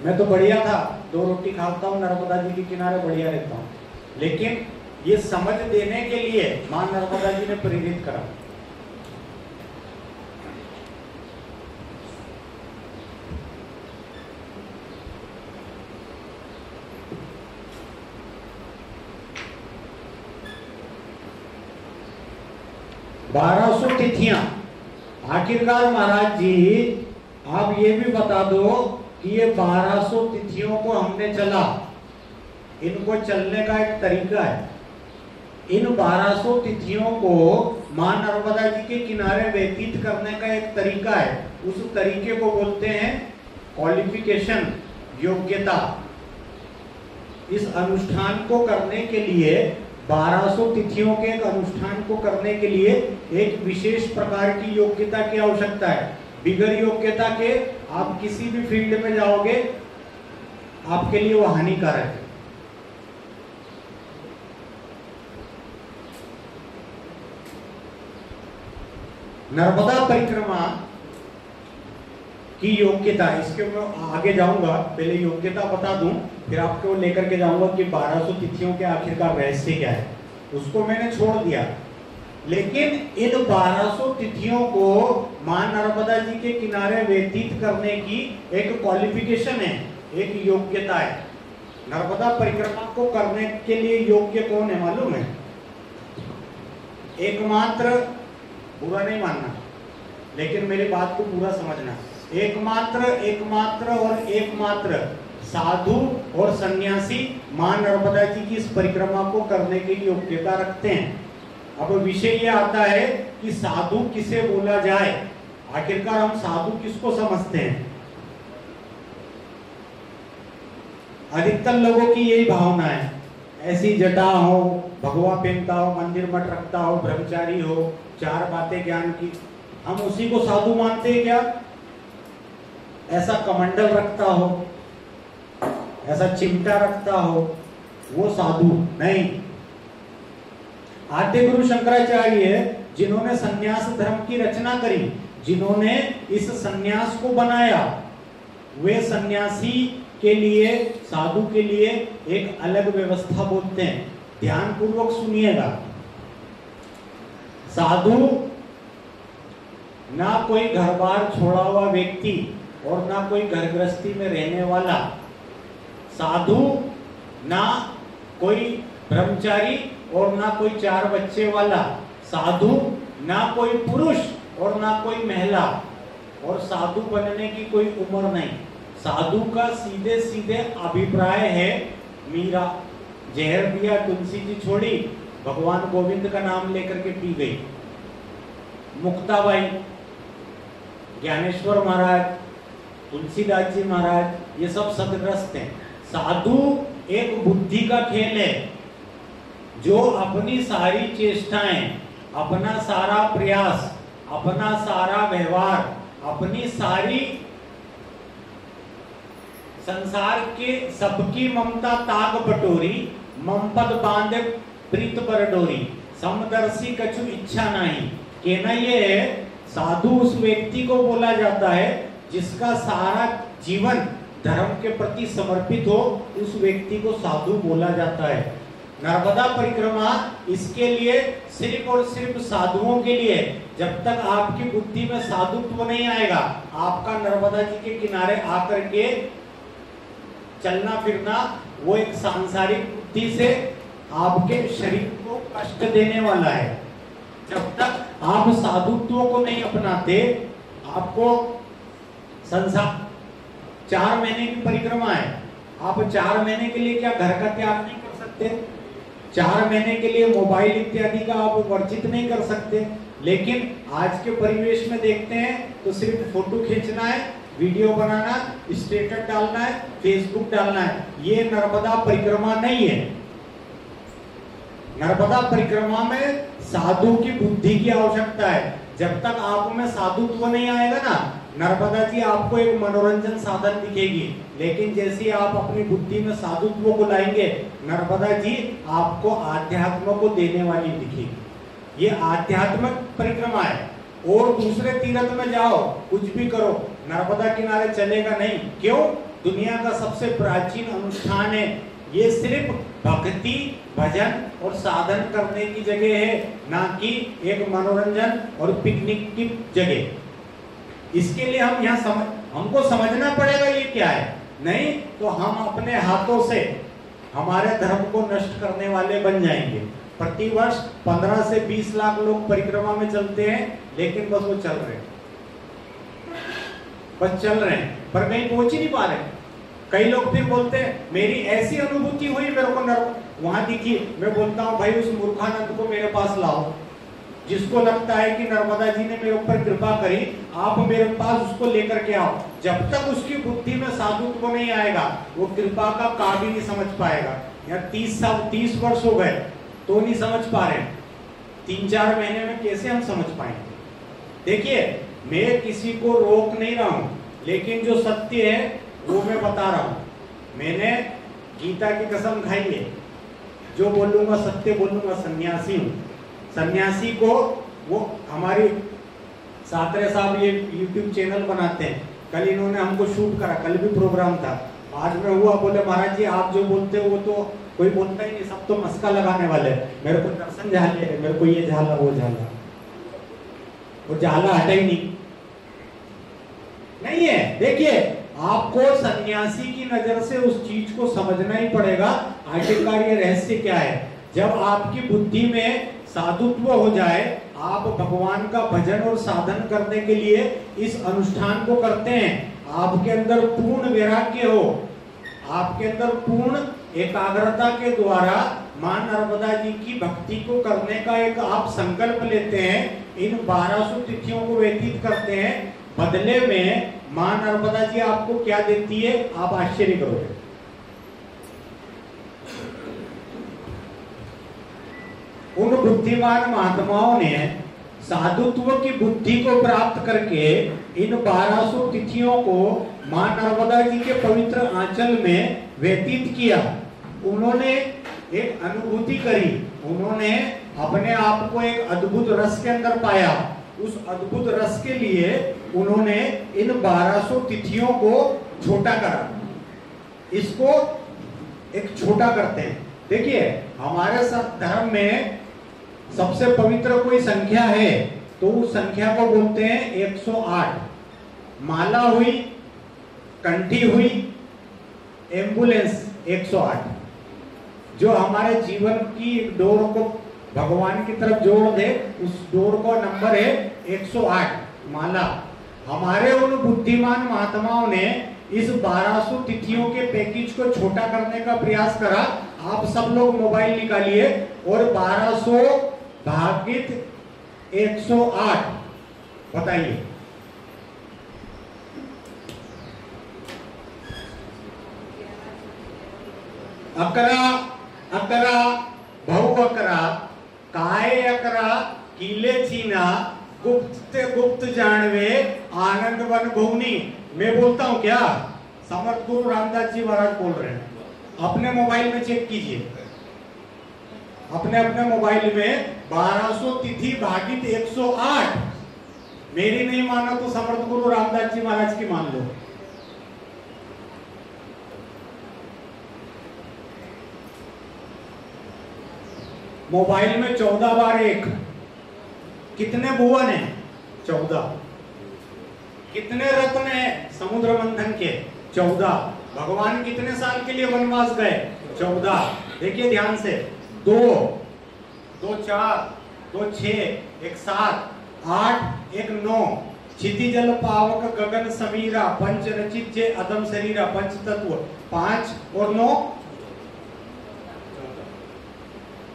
मैं तो बढ़िया था, 2 रोटी खाता हूँ, नर्मदा जी के किनारे बढ़िया रहता हूँ, लेकिन ये समझ देने के लिए मां नर्मदा जी ने प्रेरित करा। बारह सौ तिथियां। आखिरकार महाराज जी आप ये भी बता दो कि ये 1200 तिथियों को हमने चला, इनको चलने का एक तरीका है। इन 1200 तिथियों को मां नर्मदा जी के किनारे व्यतीत करने का एक तरीका है। उस तरीके को बोलते हैं क्वालिफिकेशन, योग्यता। इस अनुष्ठान को करने के लिए 1200 तिथियों के एक अनुष्ठान को करने के लिए एक विशेष प्रकार की योग्यता की आवश्यकता है। बिगर योग्यता के आप किसी भी फील्ड में जाओगे आपके लिए वो हानिकारक है। नर्मदा परिक्रमा की योग्यता, इसके मैं आगे जाऊंगा, पहले योग्यता बता दूं, फिर आपको लेकर के जाऊंगा कि 1200 तिथियों के आखिरकार रहस्य क्या है। उसको मैंने छोड़ दिया, लेकिन इन 1200 तिथियों को मां नर्मदा जी के किनारे व्यतीत करने की एक क्वालिफिकेशन है, एक योग्यता है। नर्मदा परिक्रमा को करने के लिए योग्य कौन है मालूम है? एकमात्र, बुरा नहीं मानना, लेकिन मेरी बात को पूरा समझना, एकमात्र और एकमात्र साधु और सन्यासी मां नर्मदा जी की इस परिक्रमा को करने की योग्यता रखते हैं। अब विषय ये आता है कि साधु किसे बोला जाए, आखिरकार हम साधु किसको समझते हैं? अधिकतर लोगों की यही भावना है, ऐसी जटा हो, भगवा पहनता हो, मंदिर मठ रखता हो, ब्रह्मचारी हो, 4 बातें ज्ञान की, हम उसी को साधु मानते हैं क्या? ऐसा कमंडल रखता हो, ऐसा चिमटा रखता हो, वो साधु नहीं। आद्य गुरु शंकराचार्य जिन्होंने सन्यास धर्म की रचना करी, जिन्होंने इस सन्यास को बनाया, वे सन्यासी के लिए, साधु के लिए एक अलग व्यवस्था बोलते हैं। ध्यान पूर्वक सुनिएगा। साधु ना कोई घर बार छोड़ा हुआ व्यक्ति और ना कोई घर गृहस्थी में रहने वाला, साधु ना कोई ब्रह्मचारी और ना कोई 4 बच्चे वाला, साधु ना कोई पुरुष और ना कोई महिला, और साधु बनने की कोई उम्र नहीं। साधु का सीधे सीधे अभिप्राय है, मीरा जहर दिया, तुलसी जी छोड़ी, भगवान गोविंद का नाम लेकर के पी गई। मुक्ताबाई, ज्ञानेश्वर महाराज, तुलसीदास जी महाराज, ये सब सदग्रस्त हैं। साधु एक बुद्धि का खेल है, जो अपनी सारी चेष्टाएं, अपना सारा प्रयास, अपना सारा व्यवहार, अपनी सारी संसार के सबकी ममता ताक बटोरी, ममपद बांधे प्रीत पर डोरी, समदर्शी कछु इच्छा नहीं। कहना ये है, साधु उस व्यक्ति को बोला जाता है जिसका सारा जीवन धर्म के प्रति समर्पित हो, उस व्यक्ति को साधु बोला जाता है। नर्मदा परिक्रमा इसके लिए सिर्फ और सिर्फ साधुओं के लिए। जब तक आपकी बुद्धि में साधुत्व नहीं आएगा, आपका नर्मदा जी के किनारे आकर के चलना फिरना वो एक सांसारिक बुद्धि से आपके शरीर को कष्ट देने वाला है। जब तक आप साधुत्व को नहीं अपनाते, आपको संसार 4 महीने की परिक्रमा है, आप 4 महीने के लिए क्या घर का त्याग नहीं कर सकते? 4 महीने के लिए मोबाइल इत्यादि का आप वर्जित नहीं कर सकते। लेकिन आज के परिवेश में देखते हैं तो सिर्फ फोटो खींचना है, वीडियो बनाना, स्टेटस डालना है, फेसबुक डालना है। ये नर्मदा परिक्रमा नहीं है। नर्मदा परिक्रमा में साधु की बुद्धि की आवश्यकता है। जब तक आप में साधुत्व नहीं आएगा ना, नर्मदा जी आपको एक मनोरंजन साधन दिखेगी, लेकिन जैसे आप अपनी बुद्धि में साधुत्व को लाएंगे, नर्मदा जी आपको आध्यात्म को देने वाली दिखेगी। ये आध्यात्मिक परिक्रमा है। और दूसरे तीर्थ में जाओ, कुछ भी करो, नर्मदा किनारे चलेगा नहीं। क्यों? दुनिया का सबसे प्राचीन अनुष्ठान है। ये सिर्फ भक्ति, भजन और साधन करने की जगह है, ना कि एक मनोरंजन और पिकनिक की जगह। इसके लिए हम यहाँ हमको समझना पड़ेगा ये क्या है। नहीं तो हम अपने हाथों से हमारे धर्म को नष्ट करने वाले बन जाएंगे। प्रतिवर्ष 15 से 20 लाख लोग परिक्रमा में चलते हैं, लेकिन बस वो चल रहे हैं, बस चल रहे हैं, पर कहीं पहुंच ही नहीं पा रहे। कई लोग फिर बोलते हैं मेरी ऐसी अनुभूति हुई, मेरे को वहां दिखी। मैं बोलता हूँ भाई उस मूर्खानंद को मेरे पास लाओ, जिसको लगता है कि नर्मदा जी ने मेरे ऊपर कृपा करी, आप मेरे पास उसको लेकर के आओ। जब तक उसकी बुद्धि में साधुत्व नहीं आएगा, वो कृपा का काबिल नहीं समझ पाएगा। यार 30 वर्ष हो गए तो नहीं समझ पा रहे, 3-4 महीने में कैसे हम समझ पाएंगे? देखिए, मैं किसी को रोक नहीं रहा हूं, लेकिन जो सत्य है वो मैं बता रहा हूं। मैंने गीता की कसम खाई है, जो बोलूंगा सत्य बोलूंगा। सन्यासी हूं। सन्यासी को वो हमारी सातरे साहब ये YouTube चैनल बनाते हैं, कल इन्होंने हमको शूट करा, कल भी प्रोग्राम था, आज में हुआ, बोले महाराज जी आप जो बोलते हो वो तो कोई बोलता ही नहीं, सब तो मस्का लगाने वाले, मेरे को दर्शन झाले, मेरे को ये झाला वो झाला, वो झाला हटा ही नहीं है। देखिए आपको सन्यासी की नजर से उस चीज को समझना ही पड़ेगा आखिरकार ये रहस्य क्या है। जब आपकी बुद्धि में साधुत्व हो जाए, आप भगवान का भजन और साधन करने के लिए इस अनुष्ठान को करते हैं, आपके अंदर पूर्ण वैराग्य हो, आपके अंदर पूर्ण एकाग्रता के द्वारा मां नर्मदा जी की भक्ति को करने का एक आप संकल्प लेते हैं, इन 1200 तिथियों को व्यतीत करते हैं, बदले में मां नर्मदा जी आपको क्या देती है, आप आश्चर्य करोगे। उन बुद्धिमान महात्माओं ने साधुत्व की बुद्धि को प्राप्त करके इन 1200 तिथियों को मां नर्मदा जी के पवित्र आंचल में व्यतीत किया। उन्होंने एक अनुभूति करी, उन्होंने अपने आप को एक अद्भुत रस के अंदर पाया। उस अद्भुत रस के लिए उन्होंने इन 1200 तिथियों को छोटा करा, इसको एक छोटा करते हैं। देखिए हमारे सब धर्म में सबसे पवित्र कोई संख्या है तो उस संख्या को बोलते हैं 108। माला हुई, कंठी हुई, एम्बुलेंस 108, जो हमारे जीवन की डोर को भगवान की तरफ जोड़ दे, उस डोर का नंबर है 108 माला। हमारे उन बुद्धिमान महात्माओं ने इस 1200 तिथियों के पैकेज को छोटा करने का प्रयास करा। आप सब लोग मोबाइल निकालिए और 1200 भागित 108 बताइए। अकरा अकरा बहु अकरा काय अकरा कीले चीना गुप्त गुप्त जानवे आनंद वन भुवनी। मैं बोलता हूं क्या, समर्थ गुरु रामदास जी महाराज बोल रहे हैं। अपने मोबाइल में चेक कीजिए, अपने अपने मोबाइल में 1200 तिथि भागित 108। मेरी नहीं मानो तो समर्थ गुरु रामदास जी महाराज की मान लो। मोबाइल में 14 बार 1, कितने भुवन है 14, कितने रत्न है समुद्र मंथन के 14, भगवान कितने साल के लिए वनवास गए 14। देखिए ध्यान से, 2 2 4 2 6 1 7 8 1 9 क्षितिजल पावक गगन समीरा पंच रचित जे अदम शरीरा पंच तत्व 5 और 9।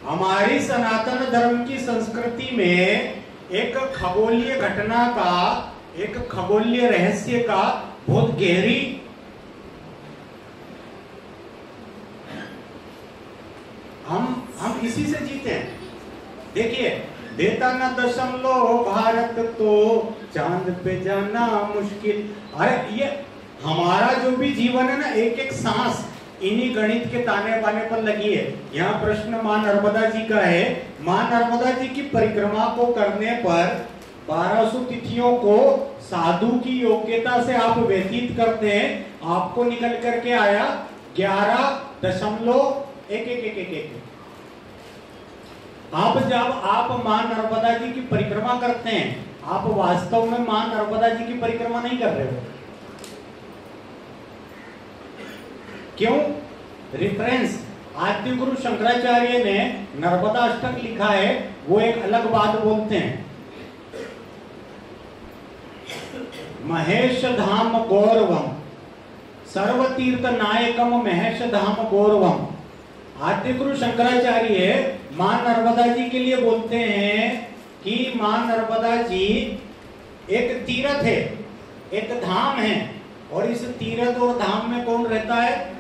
हमारी सनातन धर्म की संस्कृति में एक खगोलीय घटना का, एक खगोलीय रहस्य का बहुत गहरी हम इसी से जीते हैं। देखिए, देता न दशमलव भारत तो चांद पे जाना मुश्किल। अरे ये हमारा जो भी जीवन है ना, एक एक सांस इन्हीं गणित के ताने बाने पर लगी है। यहाँ प्रश्न मां नर्मदा जी का है। मां नर्मदा जी की परिक्रमा को करने पर 1200 तिथियों को साधु की योग्यता से आप व्यतीत करते हैं, आपको निकल करके आया 11.11111। अब जब आप मां नर्मदा जी की परिक्रमा करते हैं, आप वास्तव में मां नर्मदा जी की परिक्रमा नहीं कर रहे हो। क्यों? रिफरेंस आद्य गुरु शंकराचार्य ने नर्मदा अष्टक लिखा है, वो एक अलग बात बोलते हैं। महेश धाम गौरवम सर्व तीर्थ नायकम महेश धाम गौरवम। आद्य गुरु शंकराचार्य मां नर्मदा जी के लिए बोलते हैं कि मां नर्मदा जी एक तीर्थ है, एक धाम है, और इस तीर्थ और धाम में कौन रहता है?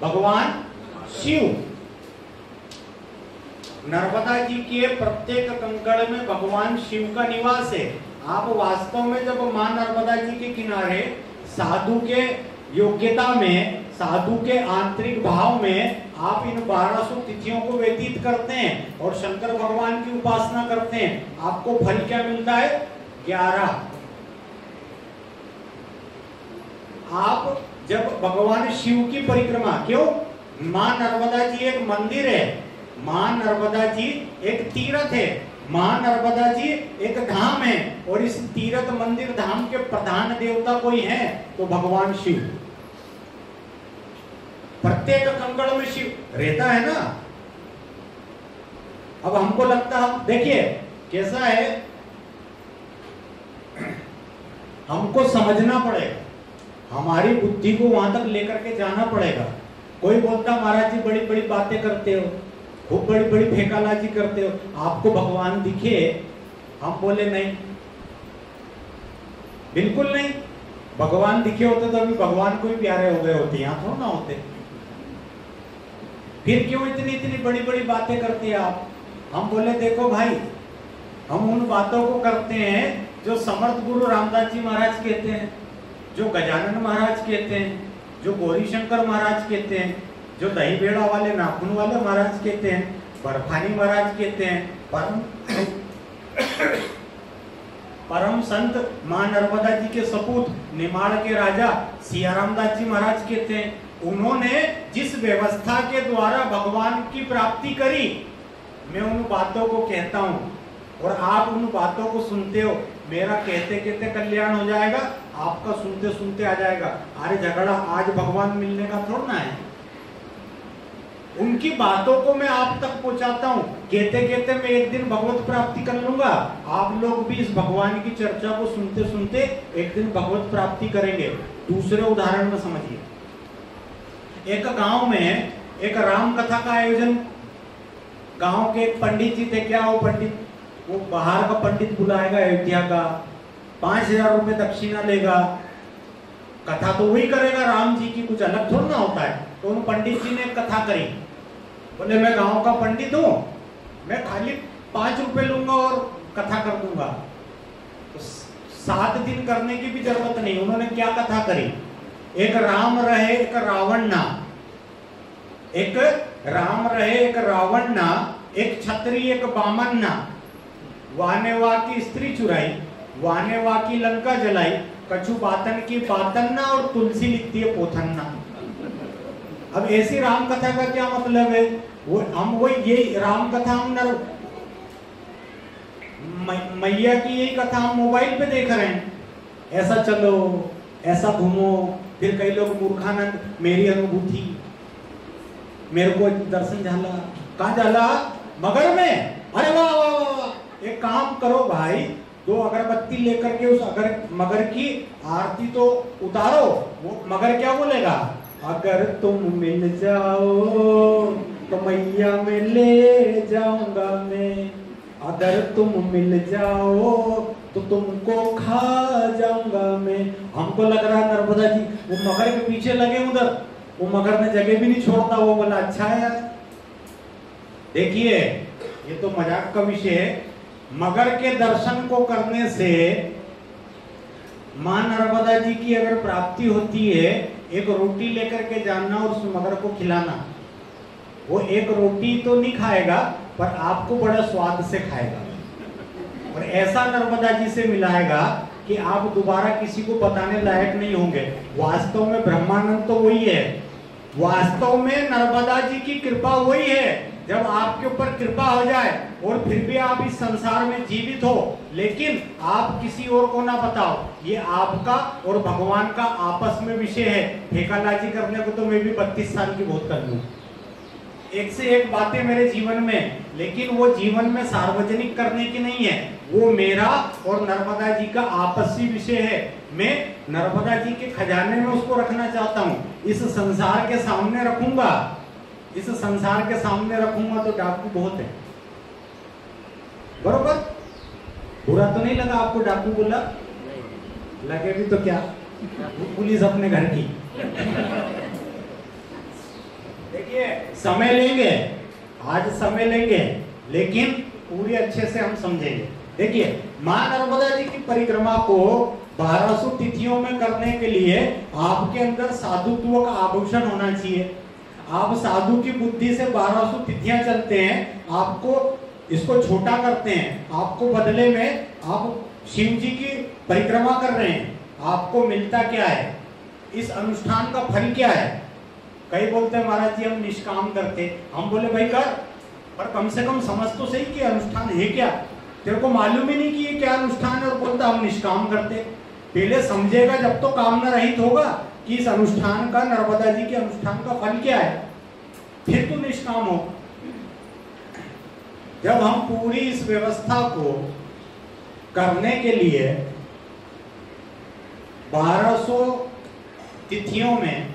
भगवान शिव। नर्मदा जी के प्रत्येक कंकड़ में भगवान शिव का निवास है। आप वास्तव में जब मां नर्मदा जी के किनारे साधु के योग्यता में, साधु के आंतरिक भाव में आप इन 1200 तिथियों को व्यतीत करते हैं और शंकर भगवान की उपासना करते हैं, आपको फल क्या मिलता है? 11। आप जब भगवान शिव की परिक्रमा, क्यों, मां नर्मदा जी एक मंदिर है, मां नर्मदा जी एक तीर्थ है, मां नर्मदा जी एक धाम है, और इस तीर्थ मंदिर धाम के प्रधान देवता कोई है तो भगवान शिव। प्रत्येक कंकड़ में शिव रहता है ना। अब हमको लगता है, देखिए कैसा है, हमको समझना पड़ेगा, हमारी बुद्धि को वहां तक लेकर के जाना पड़ेगा। कोई बोलता महाराज जी बड़ी बड़ी बातें करते हो, खूब बड़ी बड़ी फेकालाजी करते हो, आपको भगवान दिखे? हम बोले नहीं, बिल्कुल नहीं। भगवान दिखे होते तो अभी भगवान को भी प्यारे हो गए होते, यहाँ थोड़ा ना होते। फिर क्यों इतनी इतनी बड़ी बड़ी बातें करते हैं आप? हम बोले देखो भाई, हम उन बातों को करते हैं जो समर्थ गुरु रामदास जी महाराज कहते हैं, जो गजानन महाराज कहते हैं, जो गौरी शंकर महाराज कहते हैं, जो दही बेड़ा वाले नाखून वाले महाराज कहते हैं, बर्फानी महाराज कहते हैं, परम संत मां नर्मदा जी के सपूत निमाड़ के राजा सियाराम दास जी महाराज कहते हैं। उन्होंने जिस व्यवस्था के द्वारा भगवान की प्राप्ति करी, मैं उन बातों को कहता हूँ और आप उन बातों को सुनते हो। मेरा कहते कहते कल्याण हो जाएगा, आपका सुनते सुनते आ जाएगा। अरे झगड़ा आज भगवान मिलने का थोड़ा ना है। उनकी बातों को मैं आप तक पहुंचाता हूँ, कहते कहते मैं एक दिन भगवत प्राप्ति कर लूंगा। आप लोग भी इस भगवान की चर्चा को सुनते सुनते एक दिन भगवत प्राप्ति करेंगे। दूसरे उदाहरण में समझिए, एक गांव में एक राम कथा का आयोजन, गांव के एक पंडित जी थे। क्या वो पंडित, वो बाहर का पंडित बुलाएगा अयोध्या का, 5000 रुपए दक्षिणा लेगा, कथा तो वही करेगा राम जी की, कुछ अलग थोड़ा ना होता है। तो उन पंडित जी ने कथा करी, बोले मैं गांव का पंडित हूँ, मैं खाली 5 रुपए लूंगा और कथा कर दूंगा। तो 7 दिन करने की भी जरूरत नहीं। उन्होंने क्या कथा करी, एक राम रहे एक रावण ना, एक राम रहे एक रावण ना, एक छत्री एक बामन ना, वाने वा की स्त्री चुराई, वाने वा की लंका जलाई, कछु बातन की बातन ना, और तुलसी लिखती है पोथन ना। अब ऐसी राम कथा का क्या मतलब है? वो ये राम कथा हम मैया की यही कथा हम मोबाइल पे देख रहे हैं, ऐसा चलो ऐसा घूमो। फिर कई लोग मूर्खानंद, मेरी अनुभूति, मेरे को दर्शन झाला, कहाँ झाला? मगर में। अरे वाह वाह वाह, एक काम करो भाई, 2 अगरबत्ती लेकर के उस मगर की आरती तो उतारो। वो मगर क्या बोलेगा, अगर तुम मिल जाओ तो मैया में ले जाऊंगा मैं, अगर तुम मिल जाओ तो तुमको खा जाऊंगा मैं। हमको लग रहा है नर्मदा जी वो मगर के पीछे लगे उधर, वो मगर ने जगह भी नहीं छोड़ता। वो बोला अच्छा है यार। देखिए ये तो मजाक का विषय है। मगर के दर्शन को करने से मां नर्मदा जी की अगर प्राप्ति होती है, एक रोटी लेकर के जाना और उस मगर को खिलाना। वो एक रोटी तो नहीं खाएगा पर आपको बड़ा स्वाद से खाएगा और ऐसा नर्मदा जी से मिलाएगा कि आप दोबारा किसी को बताने लायक नहीं होंगे। वास्तव में ब्रह्मानंद तो वही है, वास्तव में नर्मदा जी की कृपा वही है। जब आपके ऊपर कृपा हो जाए और फिर भी आप इस संसार में जीवित हो, लेकिन आप किसी और को ना बताओ, ये आपका और भगवान का आपस में विषय है। फेकालाजी करने को तो मैं भी 32 साल की बहुत कर लूं, एक से एक बातें मेरे जीवन में, लेकिन वो जीवन में सार्वजनिक करने की नहीं है। वो मेरा और नर्मदा जी का आपसी विषय है। मैं नर्मदा जी के खजाने में उसको रखना चाहता हूँ। इस संसार के सामने रखूंगा, इस संसार के सामने रखूंगा तो डाकू बहुत है, बरोबर? बुरा तो नहीं लगा आपको डाकू बोला? लगे भी तो क्या, पुलिस अपने घर की। देखिए समय लेंगे, आज समय लेंगे, लेकिन पूरी अच्छे से हम समझेंगे। देखिए मां नर्मदा जी की परिक्रमा को 1200 तिथियों में करने के लिए आपके अंदर साधुत्व का आभूषण होना चाहिए। आप साधु की बुद्धि से 1200 तिथियां चलते हैं, आपको इसको छोटा करते हैं, आपको बदले में आप शिव जी की परिक्रमा कर रहे हैं। आपको मिलता क्या है? इस अनुष्ठान का फल क्या है? कई बोलते हैं महाराज जी हम निष्काम करते। हम बोले भाई कर, पर कम से कम समझ तो सही कि अनुष्ठान है क्या। तेरे को मालूम ही नहीं कि ये क्या अनुष्ठान है और बोलता हम निष्काम करते। पहले समझेगा जब तो कामना रहित होगा कि इस अनुष्ठान का, नर्मदा जी के अनुष्ठान का फल क्या है, फिर तो निष्काम हो। जब हम पूरी इस व्यवस्था को करने के लिए 1200 तिथियों में,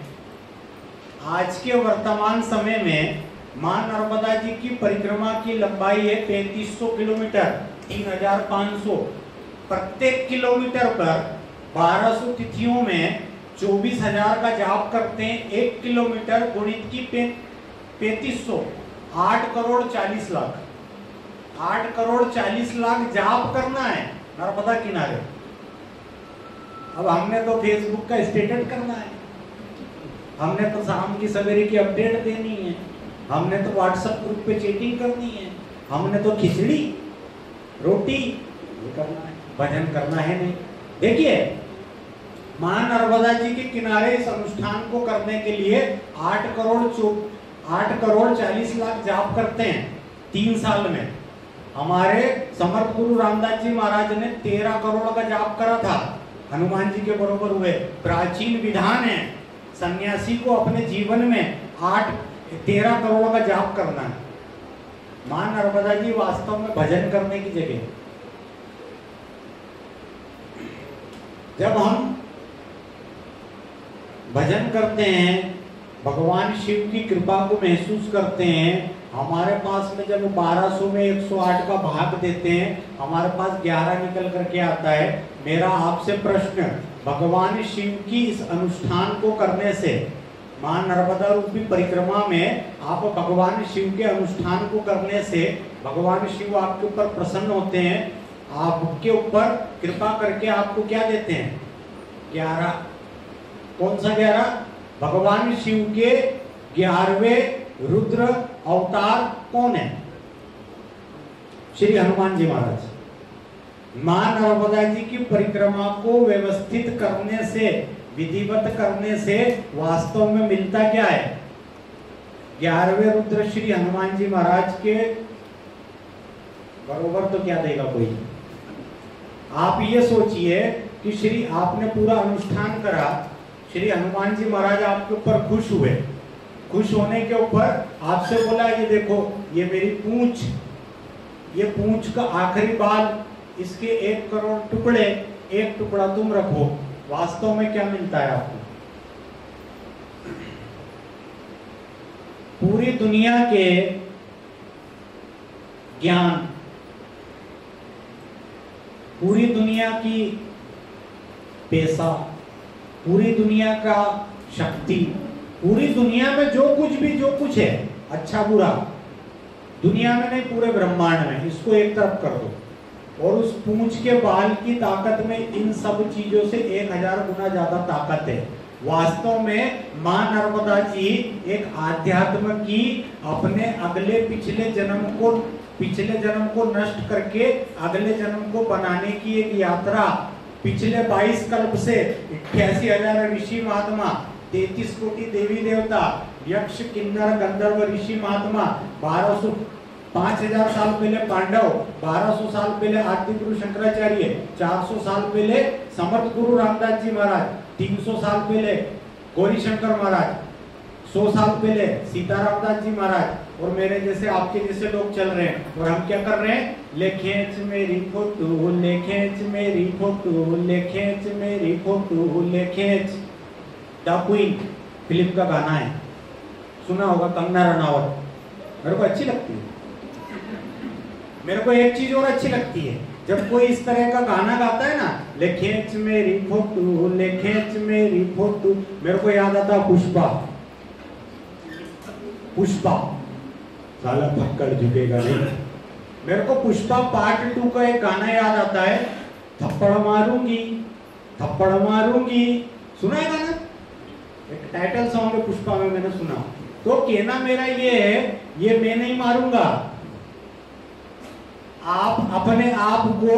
आज के वर्तमान समय में मां नर्मदा जी की परिक्रमा की लंबाई है 3500 किलोमीटर, 3500। प्रत्येक किलोमीटर पर 1200 तिथियों में 24,000 का जाप करते हैं। 1 किलोमीटर गुणित की 3500, 8 करोड़ 40 लाख। 8 करोड़ 40 लाख जाप करना है नर्मदा किनारे। अब हमने तो फेसबुक का स्टेटस करना है, हमने तो शाम की सवेरे की अपडेट देनी है, हमने तो व्हाट्सएप ग्रुप पे चैटिंग करनी है, हमने तो खिचड़ी रोटी ये करना है, भजन करना है नहीं। देखिए मां नर्मदा जी के किनारे इस अनुष्ठान को करने के लिए 8 करोड़ 40 लाख जाप करते हैं 3 साल में। हमारे समर्थ गुरु रामदास जी महाराज ने 13 करोड़ का जाप करा था, हनुमान जी के बरोबर हुए। प्राचीन विधान है, सन्यासी को अपने जीवन में 13 करोड़ का जाप करना है। मां नर्मदा जी वास्तव में भजन करने की जगह। जब हम भजन करते हैं, भगवान शिव की कृपा को महसूस करते हैं, हमारे पास में जब 1200 में 108 का भाग देते हैं, हमारे पास 11 निकल करके आता है। मेरा आपसे प्रश्न, भगवान शिव की इस अनुष्ठान को करने से, मां नर्मदा रूपी परिक्रमा में आप भगवान शिव के अनुष्ठान को करने से भगवान शिव आपके ऊपर प्रसन्न होते हैं, आपके ऊपर कृपा करके आपको क्या देते हैं? 11। कौन सा 11? भगवान शिव के 11वें रुद्र अवतार कौन है? श्री हनुमान जी महाराज। मां नर्मदा जी की परिक्रमा को व्यवस्थित करने से, विधिवत करने से वास्तव में मिलता क्या है? 11वें रुद्र श्री हनुमान जी महाराज के बरोबर तो क्या देगा कोई? आप ये सोचिए कि श्री आपने पूरा अनुष्ठान करा, श्री हनुमान जी महाराज आपके ऊपर खुश हुए। खुश होने के ऊपर आपसे बोला ये देखो ये मेरी पूंछ, ये पूंछ का आखिरी बाल, इसके 1 करोड़ टुकड़े, 1 टुकड़ा तुम रखो। वास्तव में क्या मिलता है आपको? पूरी दुनिया के ज्ञान, पूरी दुनिया की पैसा, पूरी दुनिया का शक्ति, पूरी दुनिया में जो कुछ है अच्छा बुरा, दुनिया में नहीं पूरे ब्रह्मांड में, इसको एक तरफ कर दो और उस पूंछ के बाल की ताकत में इन सब चीजों से 1000 गुना ज्यादा ताकत है। वास्तव में मां नर्मदा जी एक आध्यात्म की अपने पिछले जन्म को नष्ट करके अगले जन्म को बनाने की एक यात्रा, पिछले 22 कल्प से 88,000 ऋषि महात्मा, 33 कोटि देवी देवता, यक्ष किन्नर गंधर्व ऋषि महात्मा, 5000 साल पहले पांडव, 1200 साल पहले आदि गुरु शंकराचार्य, 400 साल पहले समर्थ गुरु रामदास जी महाराज, 300 साल पहले गौरी शंकर महाराज, 100 साल पहले सीतारामदास जी महाराज, और मेरे जैसे आपके जैसे लोग चल रहे हैं। और हम क्या कर रहे हैं? ले खींच मेरी फोटो, ले खींच मेरी फोटो, ले खींच मेरी फोटो, ले खींच। द क्वीन फिल्म का गाना है, सुना होगा, कंगना रनावत। मेरे को अच्छी लगती है। मेरे को एक चीज और अच्छी लगती है, जब कोई इस तरह का गाना गाता है ना, ले खींच मेरी फोटो, ले खींच मेरी फोटो, मेरे को याद आता पुष्पा। पुष्पा साला पक्कड़ झुकेगा नहीं। मेरे को पुष्पा पार्ट 2 का एक गाना याद आता है, थप्पड़ मारूंगी, थप्पड़ मारूंगी। सुना है गाना? एक टाइटल सॉन्ग है पुष्पा में, मैंने सुना। तो कहना मेरा ये है, ये मैं नहीं मारूंगा, आप अपने आप को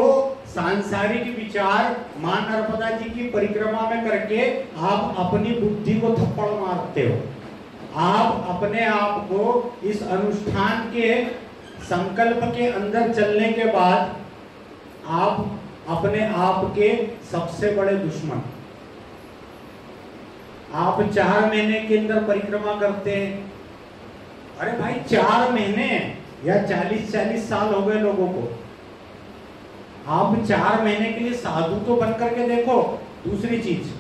सांसारिक विचार मां नर्मदा जी की परिक्रमा में करके आप अपनी बुद्धि को थप्पड़ मारते हो। आप अपने आप को इस अनुष्ठान के संकल्प के अंदर चलने के बाद आप अपने आप के सबसे बड़े दुश्मन। आप 4 महीने के अंदर परिक्रमा करते हैं। अरे भाई 4 महीने या 40-40 साल हो गए लोगों को, आप 4 महीने के लिए साधु तो बन करके देखो। दूसरी चीज,